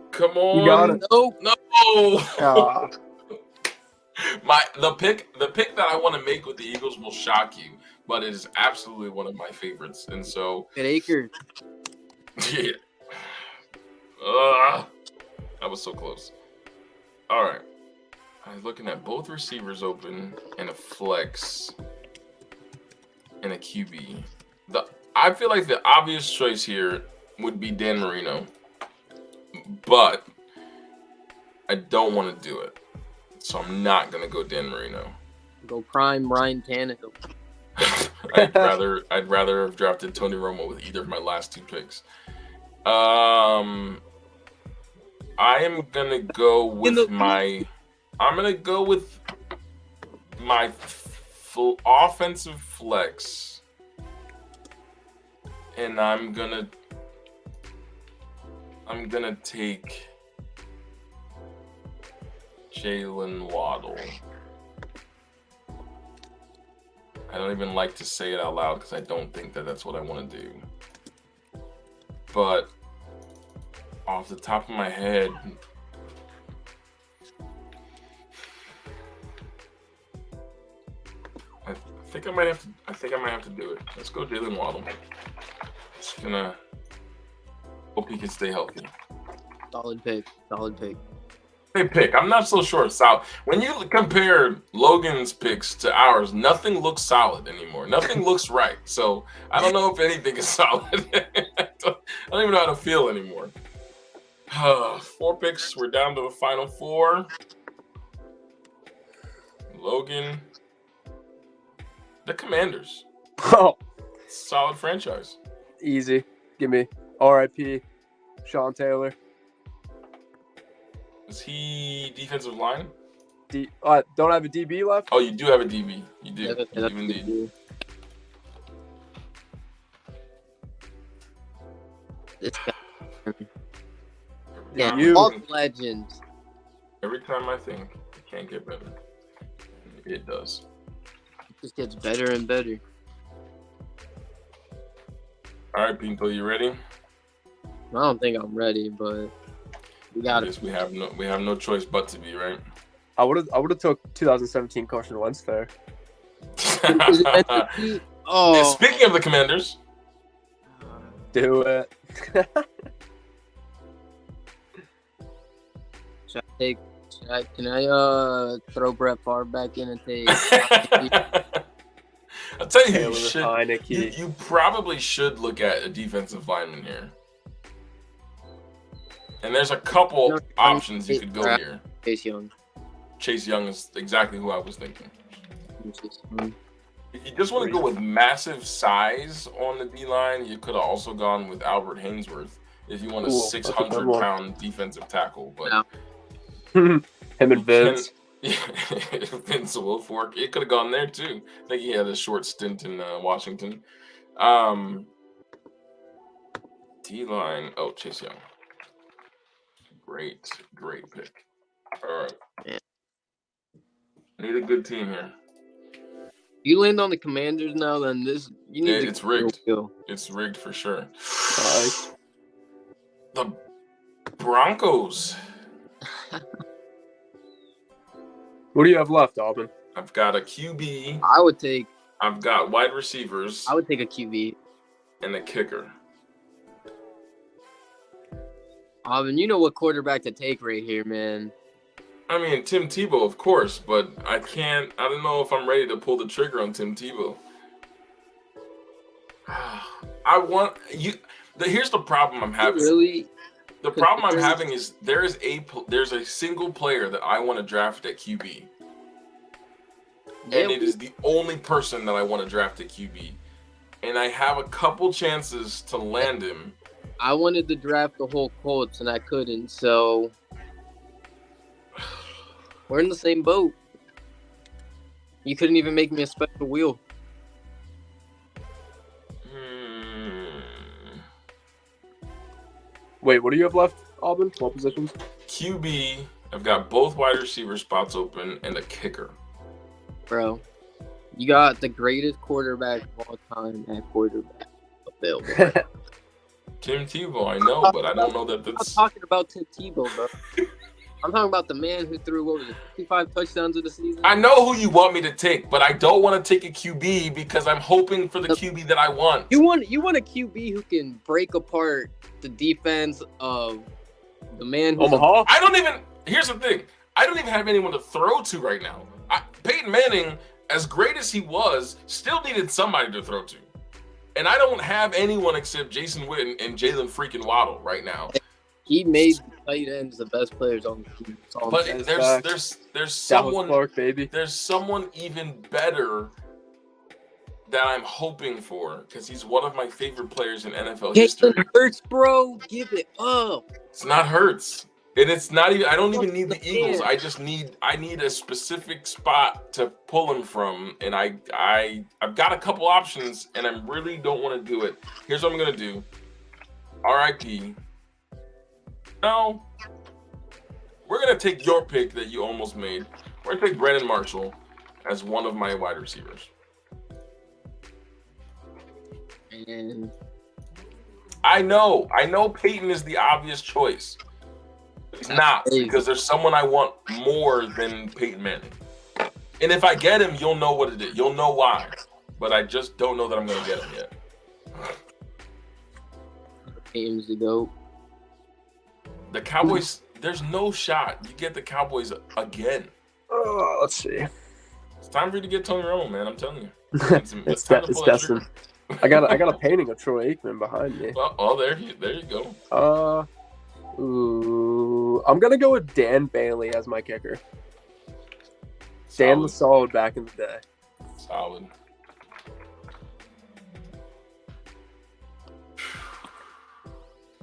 [SPEAKER 1] Come on.
[SPEAKER 2] You got it.
[SPEAKER 3] no.
[SPEAKER 1] No.
[SPEAKER 2] Ah.
[SPEAKER 1] The pick that I want to make with the Eagles will shock you, but it is absolutely one of my favorites. And so,
[SPEAKER 3] Good Acre.
[SPEAKER 1] yeah. That was so close. All right. I was looking at both receivers open and a flex and a QB. I feel like the obvious choice here would be Dan Marino, but I don't want to do it, so I'm not gonna go Dan Marino.
[SPEAKER 3] Go prime Ryan Tannehill.
[SPEAKER 1] I'd rather have drafted Tony Romo with either of my last 2 picks. I am gonna go with my offensive flex, and I'm gonna take Jalen Waddle. I don't even like to say it out loud because I don't think that that's what I want to do. But off the top of my head, I think I might have to do it. Let's go Jalen Waddle. Just gonna hope he can stay healthy.
[SPEAKER 3] Solid pick.
[SPEAKER 1] Hey, pick. I'm not so sure. When you compare Logan's picks to ours, nothing looks solid anymore. Nothing looks right. So I don't know if anything is solid. I don't even know how to feel anymore. 4 picks. We're down to the final 4. Logan. The Commanders.
[SPEAKER 2] Oh,
[SPEAKER 1] Solid franchise.
[SPEAKER 2] easy. Give me R.I.P. Sean Taylor.
[SPEAKER 1] Is he defensive line?
[SPEAKER 2] Don't have a DB left?
[SPEAKER 1] Oh, you do have a DB. You do.
[SPEAKER 3] Yeah,
[SPEAKER 1] You
[SPEAKER 3] that's
[SPEAKER 1] do indeed.
[SPEAKER 3] This guy.
[SPEAKER 2] Yeah,
[SPEAKER 3] Yeah,
[SPEAKER 2] you-
[SPEAKER 3] all legends.
[SPEAKER 1] Every time I think it can't get better, it does.
[SPEAKER 3] It just gets better and better.
[SPEAKER 1] All right, Pinto, you ready?
[SPEAKER 3] I don't think I'm ready, but we
[SPEAKER 1] I
[SPEAKER 3] got it.
[SPEAKER 1] guess we have no choice but to be, right?
[SPEAKER 2] I would have took 2017 Carson Wentz there.
[SPEAKER 3] Oh,
[SPEAKER 1] Speaking of the Commanders,
[SPEAKER 2] Do it.
[SPEAKER 3] can I throw Brett Favre back in and take?
[SPEAKER 1] I'll tell you,
[SPEAKER 2] Taylor
[SPEAKER 1] who you should.
[SPEAKER 2] Heineke.
[SPEAKER 1] You probably should look at a defensive lineman here. And there's a couple
[SPEAKER 3] No,
[SPEAKER 1] options you could go
[SPEAKER 3] Right.
[SPEAKER 1] here.
[SPEAKER 3] Chase Young.
[SPEAKER 1] Chase Young is exactly who I was thinking.
[SPEAKER 3] Mm.
[SPEAKER 1] If you just want to go with massive size on the D line, you could have also gone with Albert Hainsworth if you want a
[SPEAKER 2] Ooh, that's a good
[SPEAKER 1] 600-pound defensive tackle. But
[SPEAKER 3] No.
[SPEAKER 2] Him and Vince.
[SPEAKER 1] Vince Wilfork. It could have gone there too. I think he had a short stint in Washington. D line. Oh, Chase Young. Great pick. All right.
[SPEAKER 3] Yeah.
[SPEAKER 1] Need a good team here.
[SPEAKER 3] You land on the Commanders now, then you need
[SPEAKER 1] Yeah,
[SPEAKER 3] to
[SPEAKER 1] it's rigged.
[SPEAKER 3] go.
[SPEAKER 1] It's rigged for sure.
[SPEAKER 2] Nice.
[SPEAKER 1] The Broncos.
[SPEAKER 2] What do you have left, Alvin?
[SPEAKER 1] I've got a QB.
[SPEAKER 3] I would take
[SPEAKER 1] I've got wide receivers
[SPEAKER 3] a QB.
[SPEAKER 1] and a kicker.
[SPEAKER 3] You know what quarterback to take right here, man.
[SPEAKER 1] I mean, Tim Tebow, of course, but I don't know if I'm ready to pull the trigger on Tim Tebow. Here's the problem I'm having.
[SPEAKER 3] Really?
[SPEAKER 1] The problem I'm having is there's a single player that I want to draft at QB. And it is the only person that I want to draft at QB. And I have a couple chances to land him.
[SPEAKER 3] I wanted to draft the whole Colts and I couldn't, so we're in the same boat. You couldn't even make me a special wheel.
[SPEAKER 2] Wait, what do you have left, Alvin? What positions?
[SPEAKER 1] QB, I've got both wide receiver spots open and a kicker.
[SPEAKER 3] Bro, you got the greatest quarterback of all time at quarterback available.
[SPEAKER 1] Tim Tebow, I know, but I don't know that
[SPEAKER 3] I'm not
[SPEAKER 1] that's...
[SPEAKER 3] talking about Tim Tebow, bro. I'm talking about the man who threw, 55 touchdowns of the season?
[SPEAKER 1] I know who you want me to take, but I don't want to take a QB because I'm hoping for the QB that I want.
[SPEAKER 3] You want a QB who can break apart the defense of the man who's
[SPEAKER 2] Omaha?
[SPEAKER 1] Here's the thing. I don't even have anyone to throw to right now. Peyton Manning, as great as he was, still needed somebody to throw to. And I don't have anyone except Jason Witten and Jalen freaking Waddle right now.
[SPEAKER 3] He made tight ends the best players on the team.
[SPEAKER 1] But there's someone,
[SPEAKER 2] Clark, baby.
[SPEAKER 1] there's someone even better that I'm hoping for because he's one of my favorite players in NFL history.
[SPEAKER 3] Jalen Hurts, bro, give it up.
[SPEAKER 1] It's not Hurts. And it's not even. I don't even need the Eagles. I need a specific spot to pull him from, and I've got a couple options, and I really don't want to do it. Here's what I'm gonna do. R.I.P. No, we're gonna take your pick that you almost made. We're gonna take Brandon Marshall as one of my wide receivers.
[SPEAKER 3] And
[SPEAKER 1] I know Peyton is the obvious choice. It's not, because there's someone I want more than Peyton Manning. And if I get him, you'll know what it is. You'll know why. But I just don't know that I'm going to get him yet.
[SPEAKER 3] Peyton's the GOAT.
[SPEAKER 1] The Cowboys, there's no shot. You get the Cowboys again.
[SPEAKER 2] Let's see.
[SPEAKER 1] It's time for you to get Tony Romo, man. I'm telling you.
[SPEAKER 2] It's destined. I got a painting of Troy Aikman behind me.
[SPEAKER 1] Well, there you go.
[SPEAKER 2] I'm gonna go with Dan Bailey as my kicker. Dan was solid back in the day.
[SPEAKER 1] Solid.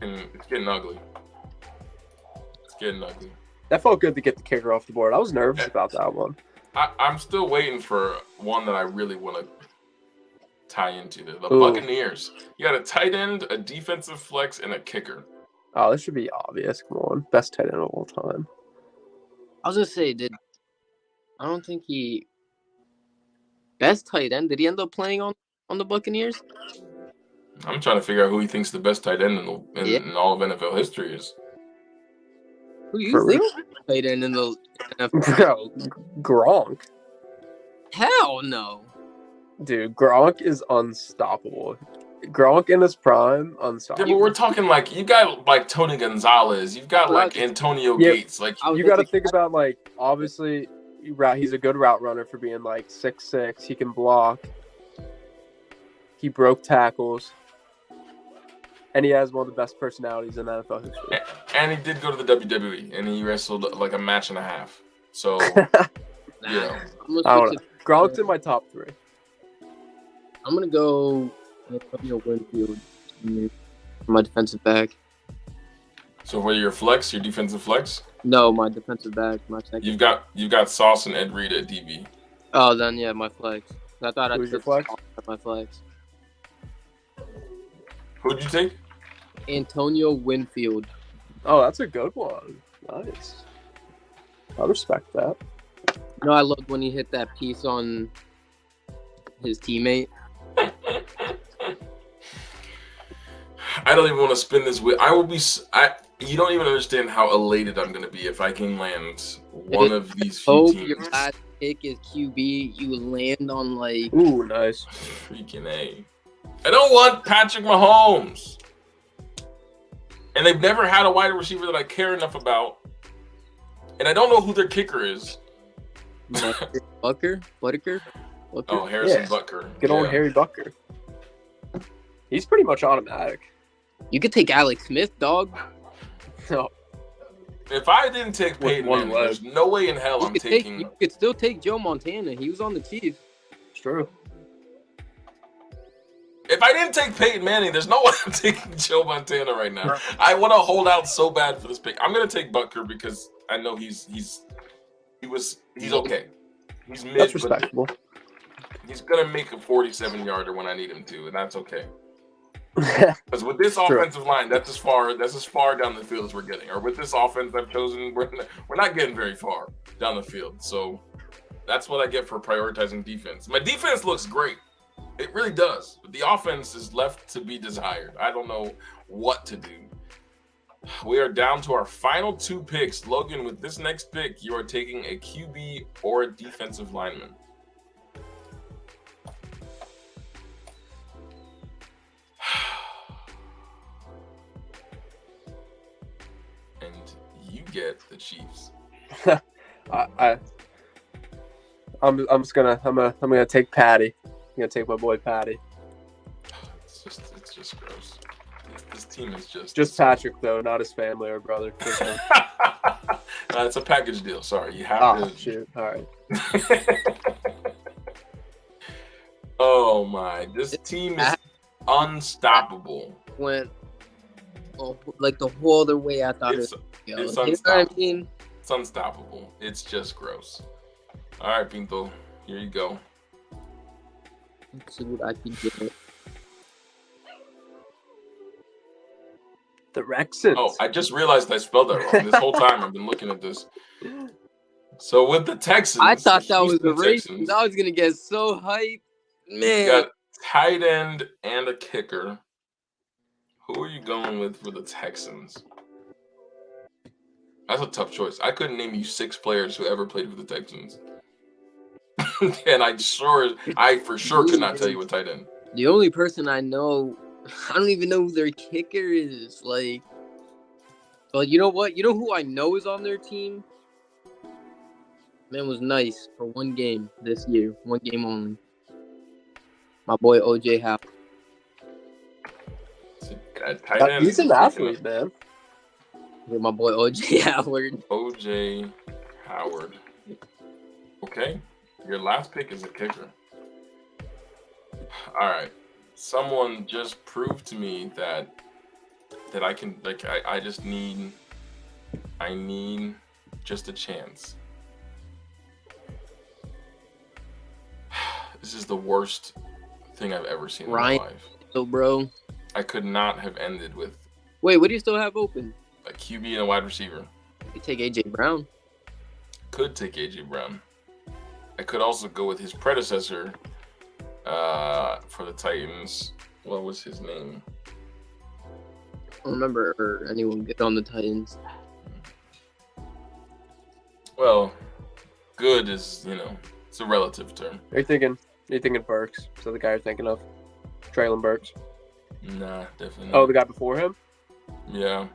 [SPEAKER 1] And it's getting ugly.
[SPEAKER 2] That felt good to get the kicker off the board. I was nervous about that one.
[SPEAKER 1] I'm still waiting for one that I really want to tie into. The Buccaneers. You got a tight end, a defensive flex, and a kicker.
[SPEAKER 2] Oh, this should be obvious. Come on. Best tight end of all time.
[SPEAKER 3] I was going to say, I don't think best tight end, did he end up playing on the Buccaneers?
[SPEAKER 1] I'm trying to figure out who he thinks the best tight end in all of NFL history is.
[SPEAKER 3] Who do you think tight end in the NFL?
[SPEAKER 2] Bro, Gronk.
[SPEAKER 3] Hell no.
[SPEAKER 2] Dude, Gronk is unstoppable. Gronk in his prime, unstoppable.
[SPEAKER 1] Yeah, but we're talking like you got like Tony Gonzalez, you've got like Antonio Gates, like
[SPEAKER 2] you got to think about like obviously he's a good route runner for being like 6'6". He can block. He broke tackles, and he has one of the best personalities in NFL history.
[SPEAKER 1] And he did go to the WWE, and he wrestled like a match and a half. So you know,
[SPEAKER 2] I don't know. Gronk's in my top 3.
[SPEAKER 3] I'm gonna go Antonio Winfield, my defensive back.
[SPEAKER 1] So where your flex, your defensive flex?
[SPEAKER 3] No, my defensive back, my second.
[SPEAKER 1] You've got Sauce and Ed Reed at DB.
[SPEAKER 3] Oh, then yeah, my flex. I thought I
[SPEAKER 2] Who's your flex?
[SPEAKER 3] My flex.
[SPEAKER 1] Who'd you take?
[SPEAKER 3] Antonio Winfield.
[SPEAKER 2] Oh, that's a good one. Nice. I respect that.
[SPEAKER 3] No, I loved when he hit that piece on his teammate.
[SPEAKER 1] I don't even want to spin this wheel. You don't even understand how elated I'm going to be if I can land one of these few teams.
[SPEAKER 3] Your last pick is QB. You land on like...
[SPEAKER 2] Ooh, nice.
[SPEAKER 1] Freaking A. I don't want Patrick Mahomes. And they've never had a wide receiver that I care enough about. And I don't know who their kicker is.
[SPEAKER 3] Butker?
[SPEAKER 1] Oh, Harrison Butker.
[SPEAKER 2] Good old Harry Butker. He's pretty much automatic.
[SPEAKER 3] You could take Alex Smith, dog.
[SPEAKER 2] No.
[SPEAKER 1] If I didn't take Peyton Manning, there's no way in hell I'm taking...
[SPEAKER 3] You could still take Joe Montana. He was on the Chiefs.
[SPEAKER 2] It's true.
[SPEAKER 1] If I didn't take Peyton Manning, there's no way I'm taking Joe Montana right now. I want to hold out so bad for this pick. I'm going to take Butker because I know he's okay. He's mid.
[SPEAKER 2] That's respectable.
[SPEAKER 1] He's going to make a 47-yarder when I need him to, and that's okay. Because with this offensive line, that's as far down the field as we're getting. Or with this offense I've chosen, we're not getting very far down the field. So that's what I get for prioritizing defense. My defense looks great. It really does. But the offense is left to be desired. I don't know what to do. We are down to our final 2 picks. Logan, with this next pick, you are taking a QB or a defensive lineman. And you get the Chiefs.
[SPEAKER 2] I'm gonna take Patty. I'm gonna take my boy Patty.
[SPEAKER 1] It's just gross. This team is
[SPEAKER 2] Just Patrick though, not his family or brother.
[SPEAKER 1] It's a package deal. Sorry, you have
[SPEAKER 2] Oh
[SPEAKER 1] to.
[SPEAKER 2] shoot! All right.
[SPEAKER 1] Oh my! This team is unstoppable.
[SPEAKER 3] Went like the whole other way. I thought
[SPEAKER 1] It's
[SPEAKER 3] it.
[SPEAKER 1] it's
[SPEAKER 3] You know what I
[SPEAKER 1] unstoppable.
[SPEAKER 3] mean?
[SPEAKER 1] It's unstoppable. It's just gross. All right, Pinto, here you go.
[SPEAKER 3] Let's see what I can get.
[SPEAKER 2] The Rexons.
[SPEAKER 1] Oh, I just realized I spelled that wrong. This whole time I've been looking at this. So with the Texans,
[SPEAKER 3] I thought that was
[SPEAKER 1] the
[SPEAKER 3] the race.
[SPEAKER 1] Texans,
[SPEAKER 3] I was gonna get so hyped,
[SPEAKER 1] you
[SPEAKER 3] man.
[SPEAKER 1] got tight end and a kicker. Who are you going with for the Texans? That's a tough choice. I couldn't name you 6 players who ever played for the Texans. And I for sure could not tell you a tight end.
[SPEAKER 3] The only person I know, I don't even know who their kicker is. Like, but you know what? You know who I know is on their team? Man was nice for one game this year, one game only. My boy OJ Howard.
[SPEAKER 1] Tight end.
[SPEAKER 2] He's an athlete, man.
[SPEAKER 3] Yeah, my boy OJ Howard.
[SPEAKER 1] OJ Howard. Okay. Your last pick is a kicker. All right. Someone just proved to me that I can I just need just a chance. This is the worst thing I've ever seen in my life.
[SPEAKER 3] So, bro.
[SPEAKER 1] I could not have ended with
[SPEAKER 3] Wait, what do you still have open?
[SPEAKER 1] a QB and a wide receiver.
[SPEAKER 3] You take AJ Brown.
[SPEAKER 1] Could take AJ Brown. I could also go with his predecessor for the Titans. What was his name?
[SPEAKER 3] I don't remember anyone get on the Titans.
[SPEAKER 1] Well, good is, it's a relative term.
[SPEAKER 2] Are you thinking Burks? Is that the guy you're thinking of? Traylon Burks?
[SPEAKER 1] Nah, definitely not.
[SPEAKER 2] Oh, the guy before him?
[SPEAKER 1] Yeah.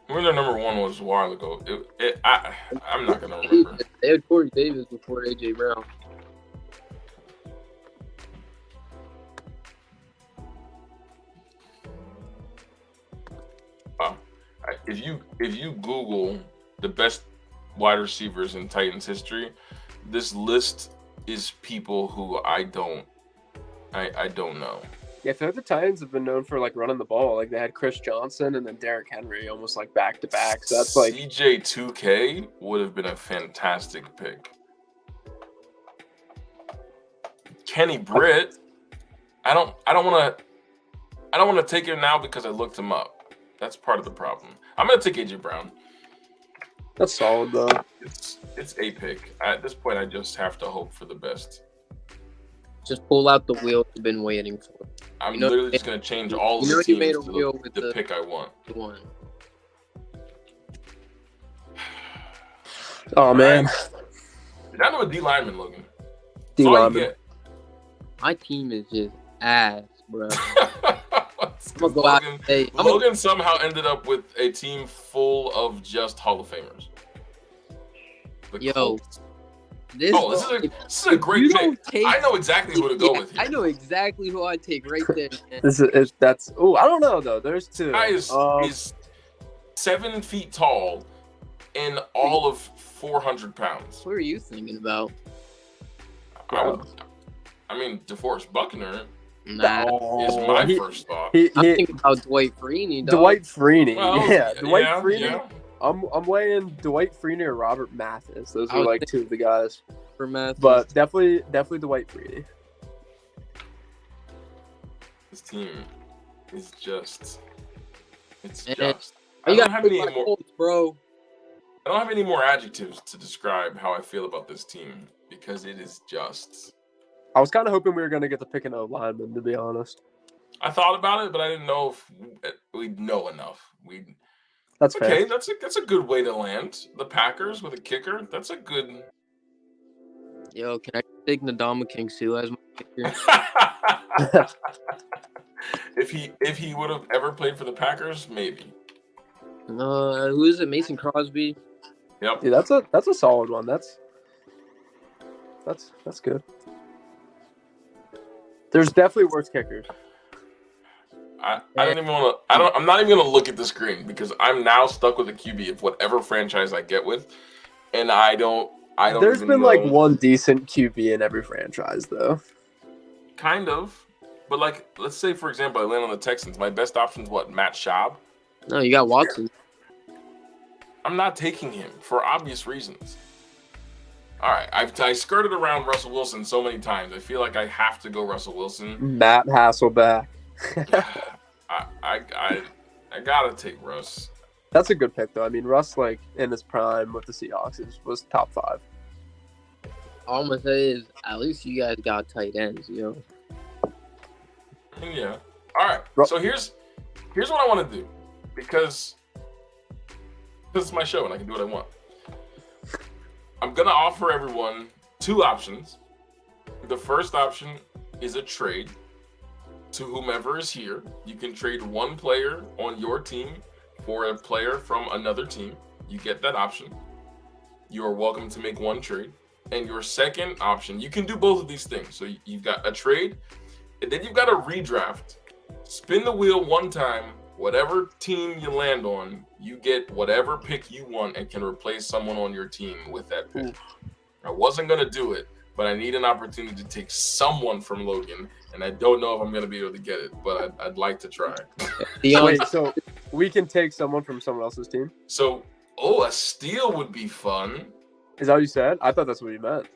[SPEAKER 1] Who their number 1 was a while ago. I'm not going to remember.
[SPEAKER 3] They had Corey Davis before AJ Brown.
[SPEAKER 1] If you Google the best wide receivers in Titans history, this list is people who I don't know.
[SPEAKER 2] Yeah, I feel like the Titans have been known for like running the ball. Like they had Chris Johnson and then Derrick Henry almost like back to back. So that's like
[SPEAKER 1] CJ2K would have been a fantastic pick. Kenny Britt, I don't want to take him now because I looked him up. That's part of the problem. I'm gonna take AJ Brown.
[SPEAKER 2] that's solid though.
[SPEAKER 1] It's a pick. At this point, I just have to hope for the best.
[SPEAKER 3] Just pull out the wheel you've been waiting for.
[SPEAKER 1] I'm literally just gonna change all of the
[SPEAKER 3] you made
[SPEAKER 1] teams
[SPEAKER 3] a
[SPEAKER 1] to
[SPEAKER 3] wheel with
[SPEAKER 1] the pick I want.
[SPEAKER 3] One.
[SPEAKER 2] Oh man,
[SPEAKER 1] You're down to a D lineman, Logan.
[SPEAKER 2] D
[SPEAKER 1] That's all you
[SPEAKER 2] lineman.
[SPEAKER 1] get.
[SPEAKER 3] My team is just ass, bro.
[SPEAKER 1] I'm
[SPEAKER 3] gonna go out and say,
[SPEAKER 1] Logan somehow ended up with a team full of just Hall of Famers. The
[SPEAKER 3] Yo,
[SPEAKER 1] Colts.
[SPEAKER 3] This
[SPEAKER 1] This is a great pick. I know exactly who to go with here.
[SPEAKER 3] I know exactly who I take right there, man.
[SPEAKER 2] That's I don't know though. There's two.
[SPEAKER 1] Guy is 7 feet tall and all of 400 pounds.
[SPEAKER 3] What are you thinking about?
[SPEAKER 1] DeForest Buckner
[SPEAKER 3] Nah.
[SPEAKER 1] is my first thought.
[SPEAKER 3] I'm thinking about Dwight Freeney, dog.
[SPEAKER 2] Dwight Freeney.
[SPEAKER 1] Well,
[SPEAKER 2] yeah, Dwight Freeney.
[SPEAKER 3] Yeah.
[SPEAKER 2] I'm weighing Dwight Freeney or Robert Mathis. Those are like two of the guys.
[SPEAKER 3] For Mathis.
[SPEAKER 2] But definitely Dwight Freeney.
[SPEAKER 1] This team is just. It's
[SPEAKER 3] And
[SPEAKER 1] just.
[SPEAKER 3] You got Colts, bro.
[SPEAKER 1] I don't have any more adjectives to describe how I feel about this team because it is just.
[SPEAKER 2] I was kind of hoping we were going to get the pick and O lineman, to be honest.
[SPEAKER 1] I thought about it, but I didn't know if we'd know enough.
[SPEAKER 2] That's fair.
[SPEAKER 1] Okay, that's a good way to land. The Packers with a kicker. That's a good.
[SPEAKER 3] Yo, can I take Ndamukong King Sue as my kicker?
[SPEAKER 1] If he would have ever played for the Packers, maybe.
[SPEAKER 3] Who is it? Mason Crosby.
[SPEAKER 1] Yep.
[SPEAKER 2] Dude, that's a solid one. That's good. There's definitely worse kickers.
[SPEAKER 1] I don't even want to. I'm not even gonna look at the screen because I'm now stuck with a QB of whatever franchise I get with, and I don't.
[SPEAKER 2] There's
[SPEAKER 1] even
[SPEAKER 2] been
[SPEAKER 1] know.
[SPEAKER 2] like one decent QB in every franchise, though.
[SPEAKER 1] Kind of, but like, let's say for example, I land on the Texans. My best option is what? Matt Schaub.
[SPEAKER 3] No, you got Watson.
[SPEAKER 1] I'm not taking him for obvious reasons. All right, I skirted around Russell Wilson so many times. I feel like I have to go Russell Wilson.
[SPEAKER 2] Matt Hasselbeck.
[SPEAKER 1] I gotta take Russ.
[SPEAKER 2] That's a good pick, though. I mean, Russ, like in his prime with the Seahawks, was top 5.
[SPEAKER 3] All I'm gonna say is, at least you guys got tight ends, you know.
[SPEAKER 1] Yeah. All right. So here's what I want to do because this is my show and I can do what I want. I'm gonna offer everyone 2 options. The first option is a trade to whomever is here. You can trade one player on your team for a player from another team. You get that option. You are welcome to make one trade. And your second option, you can do both of these things. So you've got a trade, and then you've got a redraft. Spin the wheel one time. Whatever team you land on, you get whatever pick you want and can replace someone on your team with that pick. I wasn't going to do it, but I need an opportunity to take someone from Logan, and I don't know if I'm going to be able to get it, but I'd like to try.
[SPEAKER 2] Wait, so we can take someone from someone else's team?
[SPEAKER 1] So, a steal would be fun.
[SPEAKER 2] Is that what you said? I thought that's what you meant.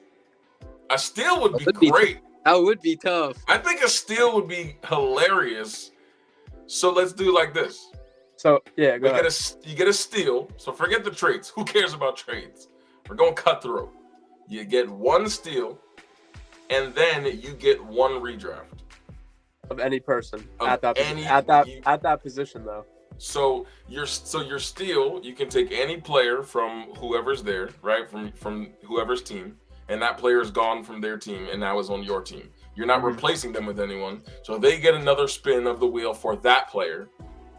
[SPEAKER 1] A steal would be great.
[SPEAKER 3] That would be tough.
[SPEAKER 1] I think a steal would be hilarious. So let's do like this.
[SPEAKER 2] So yeah, go ahead.
[SPEAKER 1] You get a steal. So forget the trades. Who cares about trades? We're going cutthroat. You get one steal, and then you get one redraft
[SPEAKER 2] Of any person
[SPEAKER 1] Of
[SPEAKER 2] at
[SPEAKER 1] any-
[SPEAKER 2] that position though.
[SPEAKER 1] So your steal, you can take any player from whoever's there, right? From whoever's team, and that player is gone from their team and now is on your team. You're not replacing them with anyone. So they get another spin of the wheel for that player.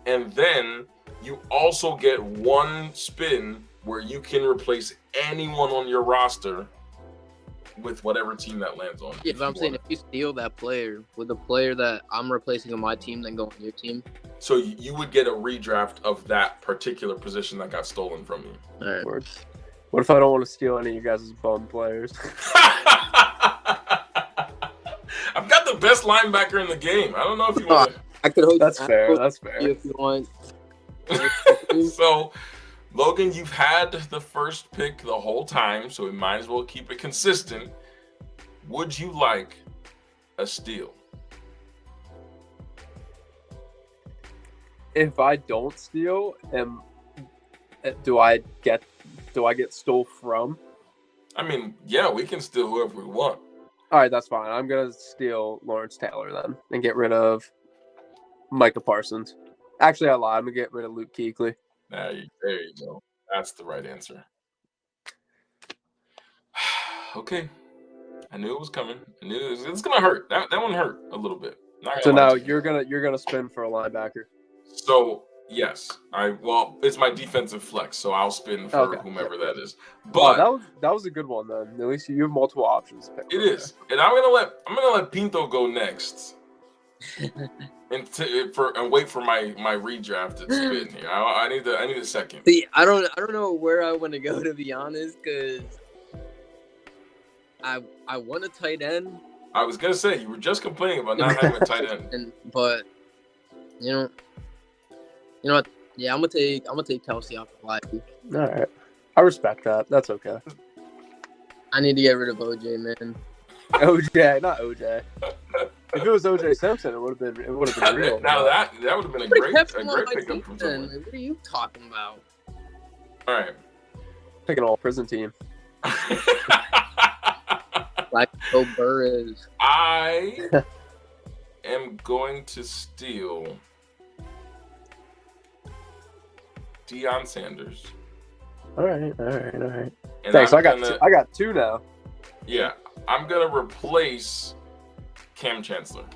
[SPEAKER 1] And then you also get one spin where you can replace anyone on your roster with whatever team that lands on.
[SPEAKER 3] Yeah, but I'm saying if you steal that player, would the player that I'm replacing on my team then go on your team?
[SPEAKER 1] So you would get a redraft of that particular position that got stolen from you.
[SPEAKER 3] All right.
[SPEAKER 2] Word. What if I don't want to steal any of you guys' bum players?
[SPEAKER 1] I've got the best linebacker in the game. I don't know if you want to.
[SPEAKER 3] I could host.
[SPEAKER 2] That's fair. That's fair.
[SPEAKER 3] If you want.
[SPEAKER 1] So, Logan, you've had the first pick the whole time, so we might as well keep it consistent. Would you like a steal?
[SPEAKER 2] If I don't steal, do I get stole from?
[SPEAKER 1] I mean, yeah, we can steal whoever we want.
[SPEAKER 2] All right, that's fine. I'm gonna steal Lawrence Taylor then and get rid of Micah Parsons. Actually, I lied. I'm gonna get rid of Luke Kuechly.
[SPEAKER 1] There you go. That's the right answer. Okay. I knew it was coming. I knew it's gonna hurt. That one hurt a little bit.
[SPEAKER 2] So now you're gonna spin for a linebacker.
[SPEAKER 1] So yes, it's my defensive flex, so I'll spin for whomever that is. But
[SPEAKER 2] that was a good one then. At least you have multiple options to pick.
[SPEAKER 1] It is, and I'm gonna let Pinto go next, and wait for my redraft to spin here. I need a second.
[SPEAKER 3] See, I don't know where I want to go, to be honest, because I want a tight end.
[SPEAKER 1] I was gonna say you were just complaining about not having a tight end,
[SPEAKER 3] but you know what? Yeah, I'm gonna take Kelsey off the line.
[SPEAKER 2] All right, I respect that. That's okay.
[SPEAKER 3] I need to get rid of OJ, man.
[SPEAKER 2] OJ, not OJ. If it was OJ Simpson, it would have been real.
[SPEAKER 1] Now that would have been a great pickup from someone.
[SPEAKER 3] What are you talking about?
[SPEAKER 1] All right,
[SPEAKER 2] picking all prison team.
[SPEAKER 3] Like Bill Burr is.
[SPEAKER 1] I am going to steal Deion Sanders.
[SPEAKER 2] All right.
[SPEAKER 1] And
[SPEAKER 2] thanks. I got 2 now.
[SPEAKER 1] Yeah, I'm gonna replace Cam Chancellor.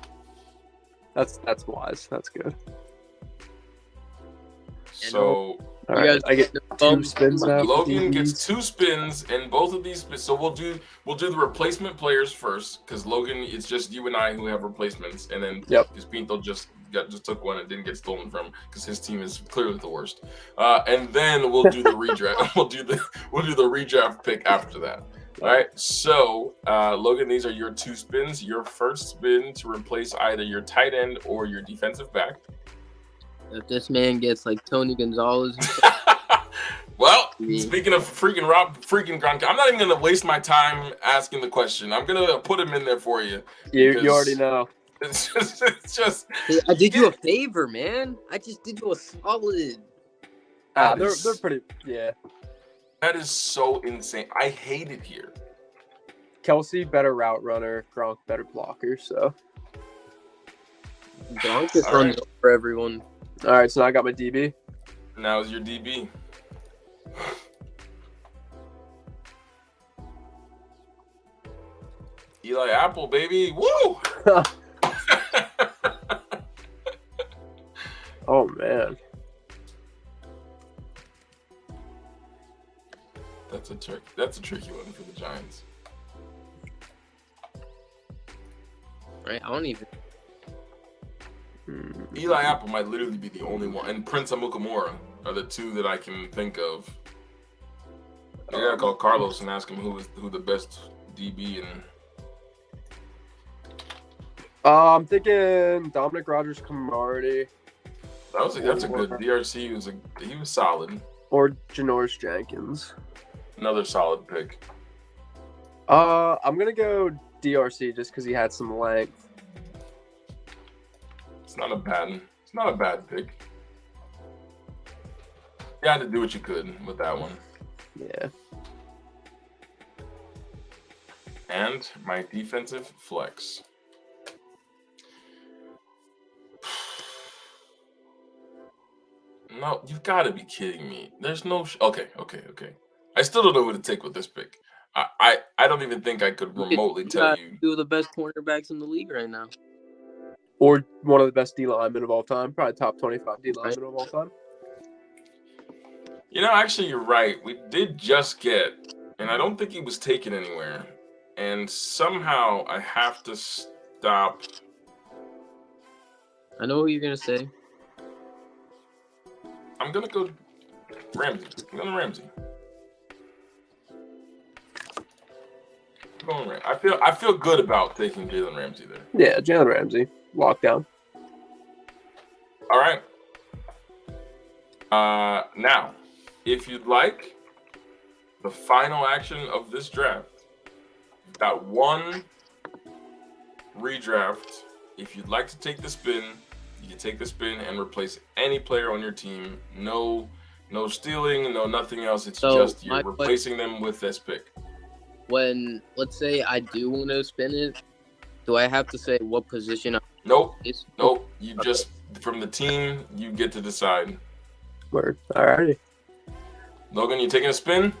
[SPEAKER 2] That's wise. That's good.
[SPEAKER 1] So
[SPEAKER 2] All
[SPEAKER 3] You
[SPEAKER 2] right,
[SPEAKER 3] guys
[SPEAKER 2] I get
[SPEAKER 3] no
[SPEAKER 2] 2
[SPEAKER 3] thumbs.
[SPEAKER 2] spins now. for
[SPEAKER 1] Logan
[SPEAKER 2] DBs.
[SPEAKER 1] gets 2 spins, and both of these. So we'll do the replacement players first, because Logan, it's just you and I who have replacements, and then
[SPEAKER 2] Yep.
[SPEAKER 1] because Pinto just took one and didn't get stolen from, because his team is clearly the worst. And then we'll do the redraft. we'll do the redraft pick after that. All right. So Logan, these are your 2 spins. Your first spin to replace either your tight end or your defensive back.
[SPEAKER 3] If this man gets like Tony Gonzalez,
[SPEAKER 1] Well,
[SPEAKER 3] Me.
[SPEAKER 1] speaking of freaking Gronk, I'm not even gonna waste my time asking the question. I'm gonna put him in there for you.
[SPEAKER 2] You
[SPEAKER 1] because-
[SPEAKER 2] already know.
[SPEAKER 1] It's just
[SPEAKER 3] hey, I did you a favor, man. I just did you a solid.
[SPEAKER 1] that
[SPEAKER 2] They're
[SPEAKER 1] is-
[SPEAKER 2] pretty. Yeah.
[SPEAKER 1] that is so insane. I hate it here.
[SPEAKER 2] Kelsey better route runner. Gronk better blocker. So
[SPEAKER 3] Gronk just
[SPEAKER 1] All
[SPEAKER 3] runs
[SPEAKER 1] right.
[SPEAKER 3] over everyone.
[SPEAKER 2] all right. So now I got my DB.
[SPEAKER 1] Now is your DB. Eli Apple, baby. Woo!
[SPEAKER 2] Oh man.
[SPEAKER 1] That's a tricky one for the Giants.
[SPEAKER 3] Right? I don't even.
[SPEAKER 2] Hmm.
[SPEAKER 1] Eli Apple might literally be the only one, and Prince Amukamara are the 2 that I can think of. I gotta call Carlos and ask him who the best DB and
[SPEAKER 2] I'm thinking Dominic Rogers Camardi
[SPEAKER 1] that's a good DRC. He was solid.
[SPEAKER 2] or Janoris Jenkins.
[SPEAKER 1] Another solid pick.
[SPEAKER 2] I'm gonna go DRC just because he had some length.
[SPEAKER 1] It's not a bad pick. You had to do what you could with that one.
[SPEAKER 2] Yeah.
[SPEAKER 1] And my defensive flex. No, you've got to be kidding me. There's no. Okay. I still don't know who to take with this pick. I don't even think I could remotely tell you.
[SPEAKER 3] 2 of the best cornerbacks in the league right now.
[SPEAKER 2] Or one of the best D linemen of all time. Probably top 25 D linemen of all time.
[SPEAKER 1] You know, actually, you're right. We did just get, and I don't think he was taken anywhere. And somehow I have to stop.
[SPEAKER 3] I know who you're gonna say.
[SPEAKER 1] I'm gonna go Ramsey. I'm going Ramsey. I'm going Ramsey. I feel good about taking Jalen Ramsey there.
[SPEAKER 2] Yeah, Jalen Ramsey. Lockdown.
[SPEAKER 1] All right. Now, if you'd like the final action of this draft, you've got one redraft. If you'd like to take the spin, you can take the spin and replace any player on your team. No stealing, no nothing else. It's
[SPEAKER 3] So,
[SPEAKER 1] just you're
[SPEAKER 3] my
[SPEAKER 1] replacing them with this pick.
[SPEAKER 3] When let's say I do want to spin it, do I have to say what position
[SPEAKER 1] Nope.
[SPEAKER 3] it's
[SPEAKER 1] You just from the team, you get to decide.
[SPEAKER 2] Word. Alrighty.
[SPEAKER 1] Logan, you taking a spin?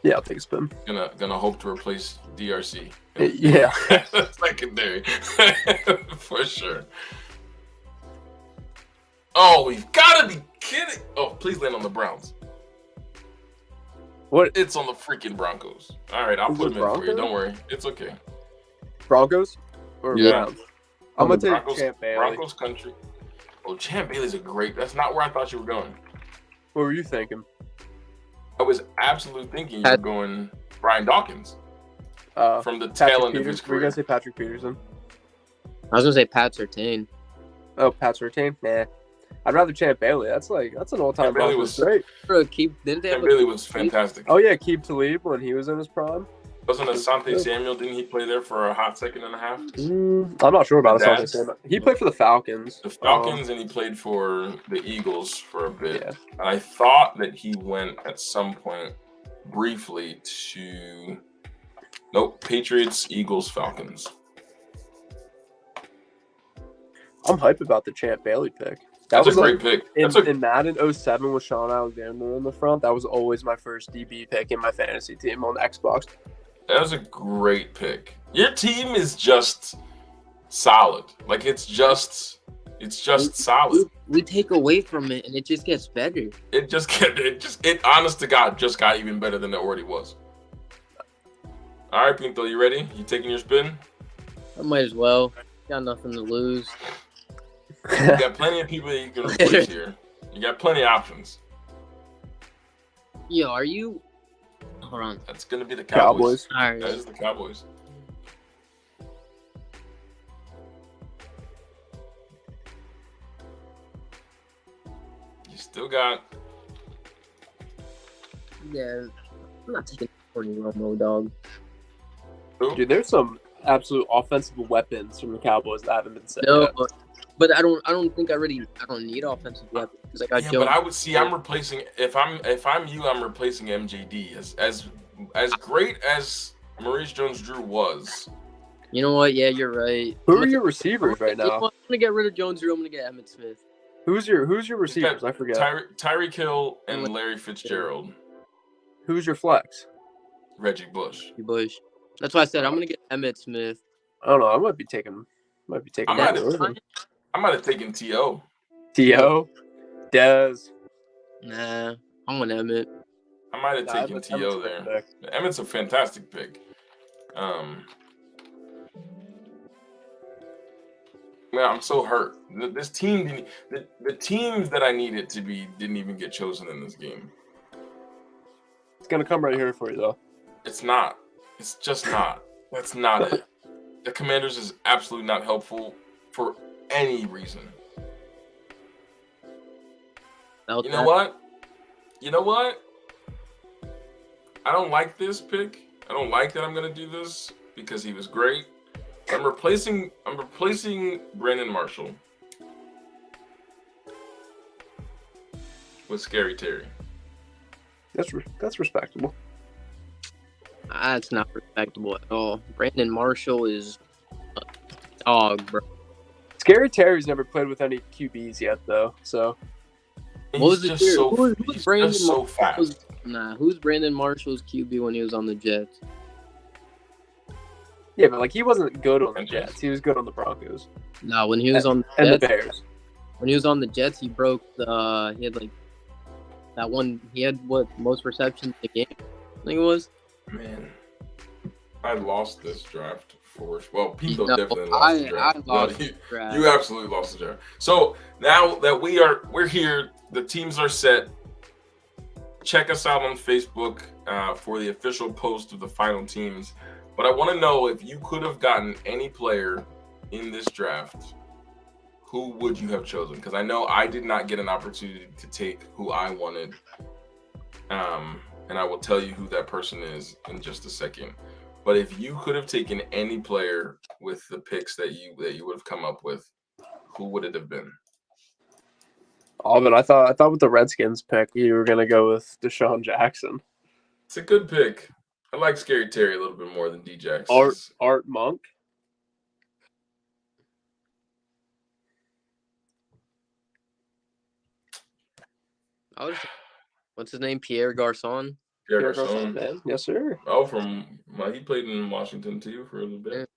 [SPEAKER 2] Yeah, I'll take a spin.
[SPEAKER 1] Gonna hope to replace DRC.
[SPEAKER 2] Yeah.
[SPEAKER 1] Secondary. For sure. Oh, we've gotta be kidding. Oh, please land on the Browns.
[SPEAKER 2] What?
[SPEAKER 1] It's on the freaking Broncos. All right, I'll
[SPEAKER 2] Is
[SPEAKER 1] put
[SPEAKER 2] it
[SPEAKER 1] them in for you.
[SPEAKER 2] Broncos?
[SPEAKER 1] Don't worry. It's okay.
[SPEAKER 2] Broncos or
[SPEAKER 3] Yeah.
[SPEAKER 2] Browns? I'm gonna take
[SPEAKER 1] Broncos,
[SPEAKER 2] Champ Bailey.
[SPEAKER 1] Broncos country. Oh, Champ Bailey's a great. That's not where I thought you were going.
[SPEAKER 2] What were you thinking?
[SPEAKER 1] I was absolutely thinking you were going Brian Dawkins from the tail
[SPEAKER 2] Patrick
[SPEAKER 1] end of his
[SPEAKER 2] Peters. We're
[SPEAKER 1] career.
[SPEAKER 2] gonna say Patrick Peterson.
[SPEAKER 3] I was gonna say Pat Surtain.
[SPEAKER 2] Oh, Pat Surtain? Nah. I'd rather Champ Bailey. That's an all-time
[SPEAKER 1] Champ Bailey
[SPEAKER 2] Broncos
[SPEAKER 1] was-
[SPEAKER 2] great.
[SPEAKER 3] Bro, didn't they have
[SPEAKER 1] Champ Bailey was fantastic.
[SPEAKER 2] Oh yeah, Keeb Talib when he was in his prime.
[SPEAKER 1] Wasn't Asante Samuel? Didn't he play there for a hot second and a half?
[SPEAKER 2] I'm not sure about
[SPEAKER 1] The
[SPEAKER 2] Asante
[SPEAKER 1] Dads?
[SPEAKER 2] Samuel. He played for the Falcons.
[SPEAKER 1] The Falcons, and he played for the Eagles for a bit.
[SPEAKER 2] Yeah.
[SPEAKER 1] And I thought that he went at some point briefly to Patriots, Eagles, Falcons.
[SPEAKER 2] I'm hyped about the Champ Bailey pick. That
[SPEAKER 1] That's a
[SPEAKER 2] was
[SPEAKER 1] great pick.
[SPEAKER 2] in Madden 07 with Sean Alexander in the front. That was always my first DB pick in my fantasy team on Xbox.
[SPEAKER 1] That was a great pick. Your team is just solid. Like it's just It's just solid.
[SPEAKER 3] We take away from it, and it just gets better.
[SPEAKER 1] It honest to God just got even better than it already was. All right, Pinto, you ready? You taking your spin?
[SPEAKER 3] I might as well. Got nothing to lose.
[SPEAKER 1] You got plenty of people that you can replace here. You got plenty of options.
[SPEAKER 3] Yo, are you? Hold on.
[SPEAKER 1] That's gonna be the Cowboys.
[SPEAKER 3] All right.
[SPEAKER 1] That is the Cowboys. You still got.
[SPEAKER 3] Yeah, I'm not taking Tony Romo, dog.
[SPEAKER 1] Who?
[SPEAKER 2] Dude, there's some absolute offensive weapons from the Cowboys that haven't been said
[SPEAKER 3] No,
[SPEAKER 2] yet.
[SPEAKER 3] but I don't think I don't need offensive weapons because I got
[SPEAKER 1] Yeah,
[SPEAKER 3] Joe.
[SPEAKER 1] but I would see. I'm replacing. If I'm you, I'm replacing MJD. As great as Maurice Jones-Drew was.
[SPEAKER 3] You know what? Yeah, you're right.
[SPEAKER 2] Who are your receivers right
[SPEAKER 3] You know
[SPEAKER 2] now?
[SPEAKER 3] what? I'm gonna get rid of Jones-Drew. I'm gonna get Emmitt Smith.
[SPEAKER 2] Who's your receivers? I forget.
[SPEAKER 1] Tyreek Hill and Larry Fitzgerald.
[SPEAKER 2] Who's your flex?
[SPEAKER 1] Reggie Bush.
[SPEAKER 3] Bush. That's why I said I'm gonna get Emmitt Smith.
[SPEAKER 2] I don't know. I might be taking.
[SPEAKER 1] I might
[SPEAKER 2] that.
[SPEAKER 1] have- I might have taken T.O.
[SPEAKER 2] T.O. Dez.
[SPEAKER 3] Nah, I'm on Emmitt.
[SPEAKER 1] I might have
[SPEAKER 2] Nah,
[SPEAKER 1] taken
[SPEAKER 2] Emmett's
[SPEAKER 1] T.O.
[SPEAKER 2] a good
[SPEAKER 1] there.
[SPEAKER 2] pick.
[SPEAKER 1] Emmett's a fantastic pick. Man, I'm so hurt. This team didn't. The teams that I needed to be didn't even get chosen in this game.
[SPEAKER 2] It's gonna come right here for you though.
[SPEAKER 1] It's not. It's just not. That's not it. The Commanders is absolutely not helpful for any reason. You know what? You know what? I don't like this pick. I don't like that I'm gonna do this because he was great. I'm replacing Brandon Marshall with Scary Terry.
[SPEAKER 2] That's respectable.
[SPEAKER 3] That's not respectable at all. Brandon Marshall is a dog, bro.
[SPEAKER 2] Scary Terry's never played with any QBs yet though, so
[SPEAKER 1] He's
[SPEAKER 3] What was it?
[SPEAKER 1] just
[SPEAKER 3] Who's
[SPEAKER 1] he's
[SPEAKER 3] Brandon
[SPEAKER 1] just so
[SPEAKER 3] Marshall?
[SPEAKER 1] fast.
[SPEAKER 3] Who's Brandon Marshall's QB when he was on the Jets?
[SPEAKER 2] yeah, but like he wasn't good on the
[SPEAKER 1] And
[SPEAKER 2] Jets. He was good on the Broncos
[SPEAKER 3] No, when he was on the
[SPEAKER 2] and the
[SPEAKER 3] Jets,
[SPEAKER 2] Bears.
[SPEAKER 3] when he was on the Jets, he broke the. He had like that one. He had what most receptions in the game? I think it was.
[SPEAKER 1] Man, I lost this draft for well, people
[SPEAKER 3] No,
[SPEAKER 1] definitely lost the
[SPEAKER 3] I
[SPEAKER 1] draft.
[SPEAKER 3] lost
[SPEAKER 1] No,
[SPEAKER 3] the draft.
[SPEAKER 1] you absolutely lost the draft. So now that we're here, the teams are set. Check us out on Facebook for the official post of the final teams. But I want to know if you could have gotten any player in this draft, who would you have chosen? Because I know I did not get an opportunity to take who I wanted. And I will tell you who that person is in just a second. But if you could have taken any player with the picks that you would have come up with, who would it have been?
[SPEAKER 2] Alvin, I thought with the Redskins pick you were gonna go with Deshaun Jackson.
[SPEAKER 1] It's a good pick. I like Scary Terry a little bit more than D-Jackson.
[SPEAKER 2] Art Monk.
[SPEAKER 3] What's his name? Pierre Garcon.
[SPEAKER 1] Pierre
[SPEAKER 2] Pierre
[SPEAKER 1] Garcon.
[SPEAKER 2] man. Yes, sir.
[SPEAKER 1] Oh, he played in Washington too for a little bit.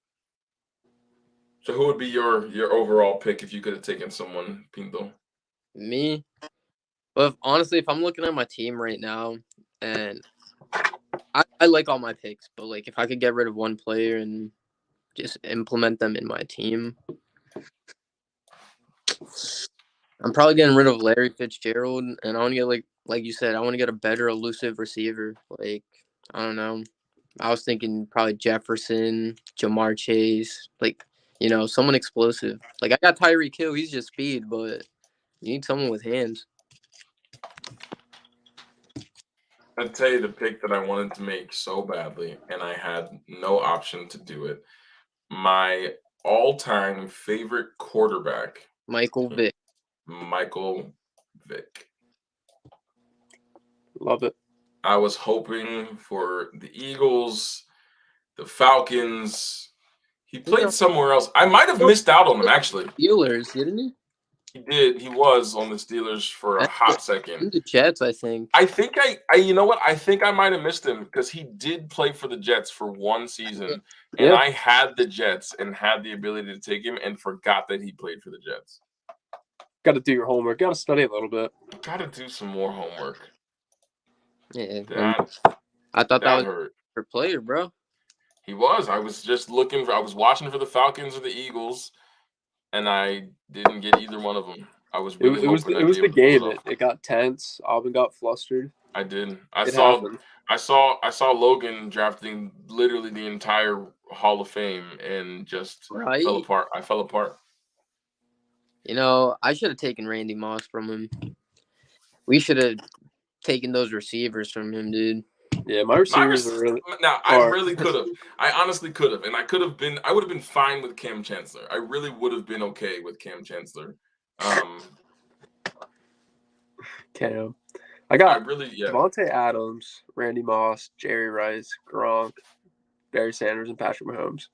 [SPEAKER 1] So who would be your overall pick if you could have taken someone, Pinto?
[SPEAKER 3] Me. But honestly, if I'm looking at my team right now, and I like all my picks, but like if I could get rid of one player and just implement them in my team, I'm probably getting rid of Larry Fitzgerald, and I want to get like you said, I want to get a better elusive receiver. Like I don't know, I was thinking probably Jefferson, Jamar Chase, like someone explosive. Like I got Tyreek Hill, he's just speed, but you need someone with hands.
[SPEAKER 1] I'd tell you the pick that I wanted to make so badly, and I had no option to do it. My all-time favorite quarterback,
[SPEAKER 3] Michael Vick.
[SPEAKER 1] Michael Vick.
[SPEAKER 2] Love it.
[SPEAKER 1] I was hoping for the Eagles, the Falcons. He played somewhere else. I might have missed out on him, actually.
[SPEAKER 3] Steelers, didn't he?
[SPEAKER 1] He did. He was on the Steelers for a hot second.
[SPEAKER 3] The Jets, I think.
[SPEAKER 1] I think I you know what? I think I might have missed him because he did play for the Jets for one season. And I had the Jets and had the ability to take him and forgot that he played for the Jets.
[SPEAKER 2] Got to do your homework. Got to study a little bit.
[SPEAKER 1] Gotta do some more homework.
[SPEAKER 3] Yeah, and
[SPEAKER 1] That
[SPEAKER 3] I thought that
[SPEAKER 1] that
[SPEAKER 3] was
[SPEAKER 1] hurt.
[SPEAKER 3] your player, bro.
[SPEAKER 1] He was. I was just looking for. I was watching for the Falcons or the Eagles, and I didn't get either one of them. I was really hoping
[SPEAKER 2] It
[SPEAKER 1] I'd
[SPEAKER 2] was
[SPEAKER 1] be
[SPEAKER 2] the
[SPEAKER 1] able to pull
[SPEAKER 2] game.
[SPEAKER 1] it off.
[SPEAKER 2] It got tense. Auburn got flustered.
[SPEAKER 1] I did.
[SPEAKER 2] It happened.
[SPEAKER 1] I saw Logan drafting literally the entire Hall of Fame and just
[SPEAKER 3] Right?
[SPEAKER 1] fell apart. I fell apart.
[SPEAKER 3] You know, I should have taken Randy Moss from him. We should have taken those receivers from him, dude.
[SPEAKER 2] Yeah, my receivers are really.
[SPEAKER 1] Now I really could have. I honestly could have, and I would have been fine with Cam Chancellor. I really would have been okay with Cam Chancellor.
[SPEAKER 2] Cam. I got
[SPEAKER 1] yeah.
[SPEAKER 2] Devontae Adams, Randy Moss, Jerry Rice, Gronk, Barry Sanders, and Patrick Mahomes.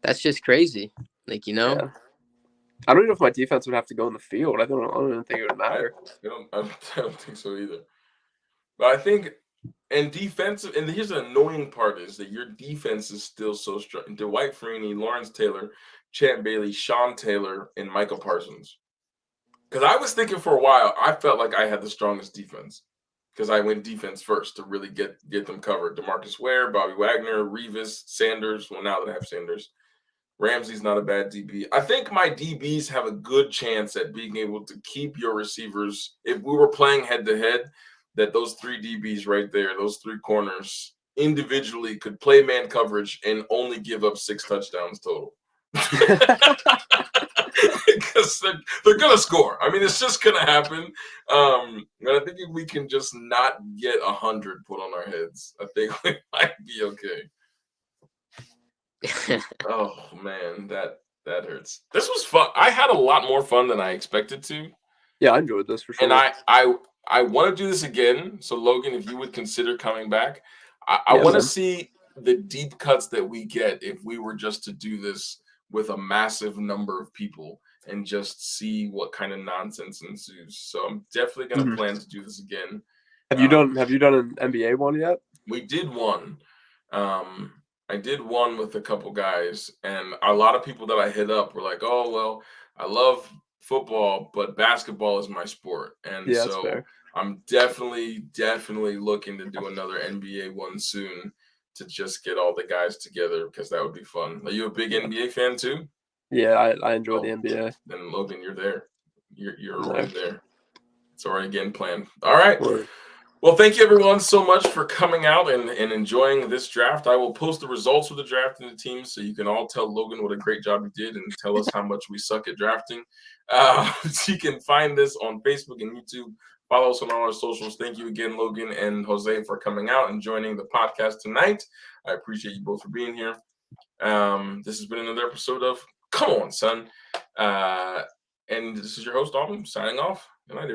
[SPEAKER 3] That's just crazy. Like, you know?
[SPEAKER 2] Yeah. I don't even know if my defense would have to go in the field. I don't even think it would matter.
[SPEAKER 1] I don't think so either. But I think, and defensive, and here's the annoying part is that your defense is still so strong. Dwight Freeney, Lawrence Taylor, Champ Bailey, Sean Taylor, and Michael Parsons. Because I was thinking for a while, I felt like I had the strongest defense because I went defense first to really get them covered. DeMarcus Ware, Bobby Wagner, Revis, Sanders. Well, now that I have Sanders, Ramsey's not a bad DB. I think my DBs have a good chance at being able to keep your receivers. If we were playing head-to-head, that those three DBs right there, those three corners, individually could play man coverage and only give up 6 touchdowns total. Because they're going to score. I mean, it's just going to happen. And I think if we can just not get 100 put on our heads, I think we might be okay. Oh man, that hurts. This was fun. I had a lot more fun than I expected to.
[SPEAKER 2] Yeah, I enjoyed this for sure.
[SPEAKER 1] And I want to do this again. So Logan, if you would consider coming back, I want to see the deep cuts that we get if we were just to do this with a massive number of people and just see what kind of nonsense ensues. So I'm definitely going to plan to do this again.
[SPEAKER 2] Have you done an NBA one yet?
[SPEAKER 1] We did one. I did one with a couple guys, and a lot of people that I hit up were like, "Oh, well, I love football, but basketball is my sport." And
[SPEAKER 2] Yeah,
[SPEAKER 1] so
[SPEAKER 2] that's fair.
[SPEAKER 1] I'm definitely looking to do another NBA one soon to just get all the guys together because that would be fun. Are you a big NBA fan too?
[SPEAKER 2] Yeah, I enjoy the NBA.
[SPEAKER 1] Then Logan, you're there. You're already there. It's already getting planned. All right. Well, thank you everyone so much for coming out and enjoying this draft. I will post the results of the draft in the team so you can all tell Logan what a great job he did and tell us how much we suck at drafting. So you can find this on Facebook and YouTube. Follow us on all our socials. Thank you again, Logan and Jose, for coming out and joining the podcast tonight. I appreciate you both for being here. This has been another episode of Come On, Son. And this is your host, Autumn, signing off. Good night, everyone.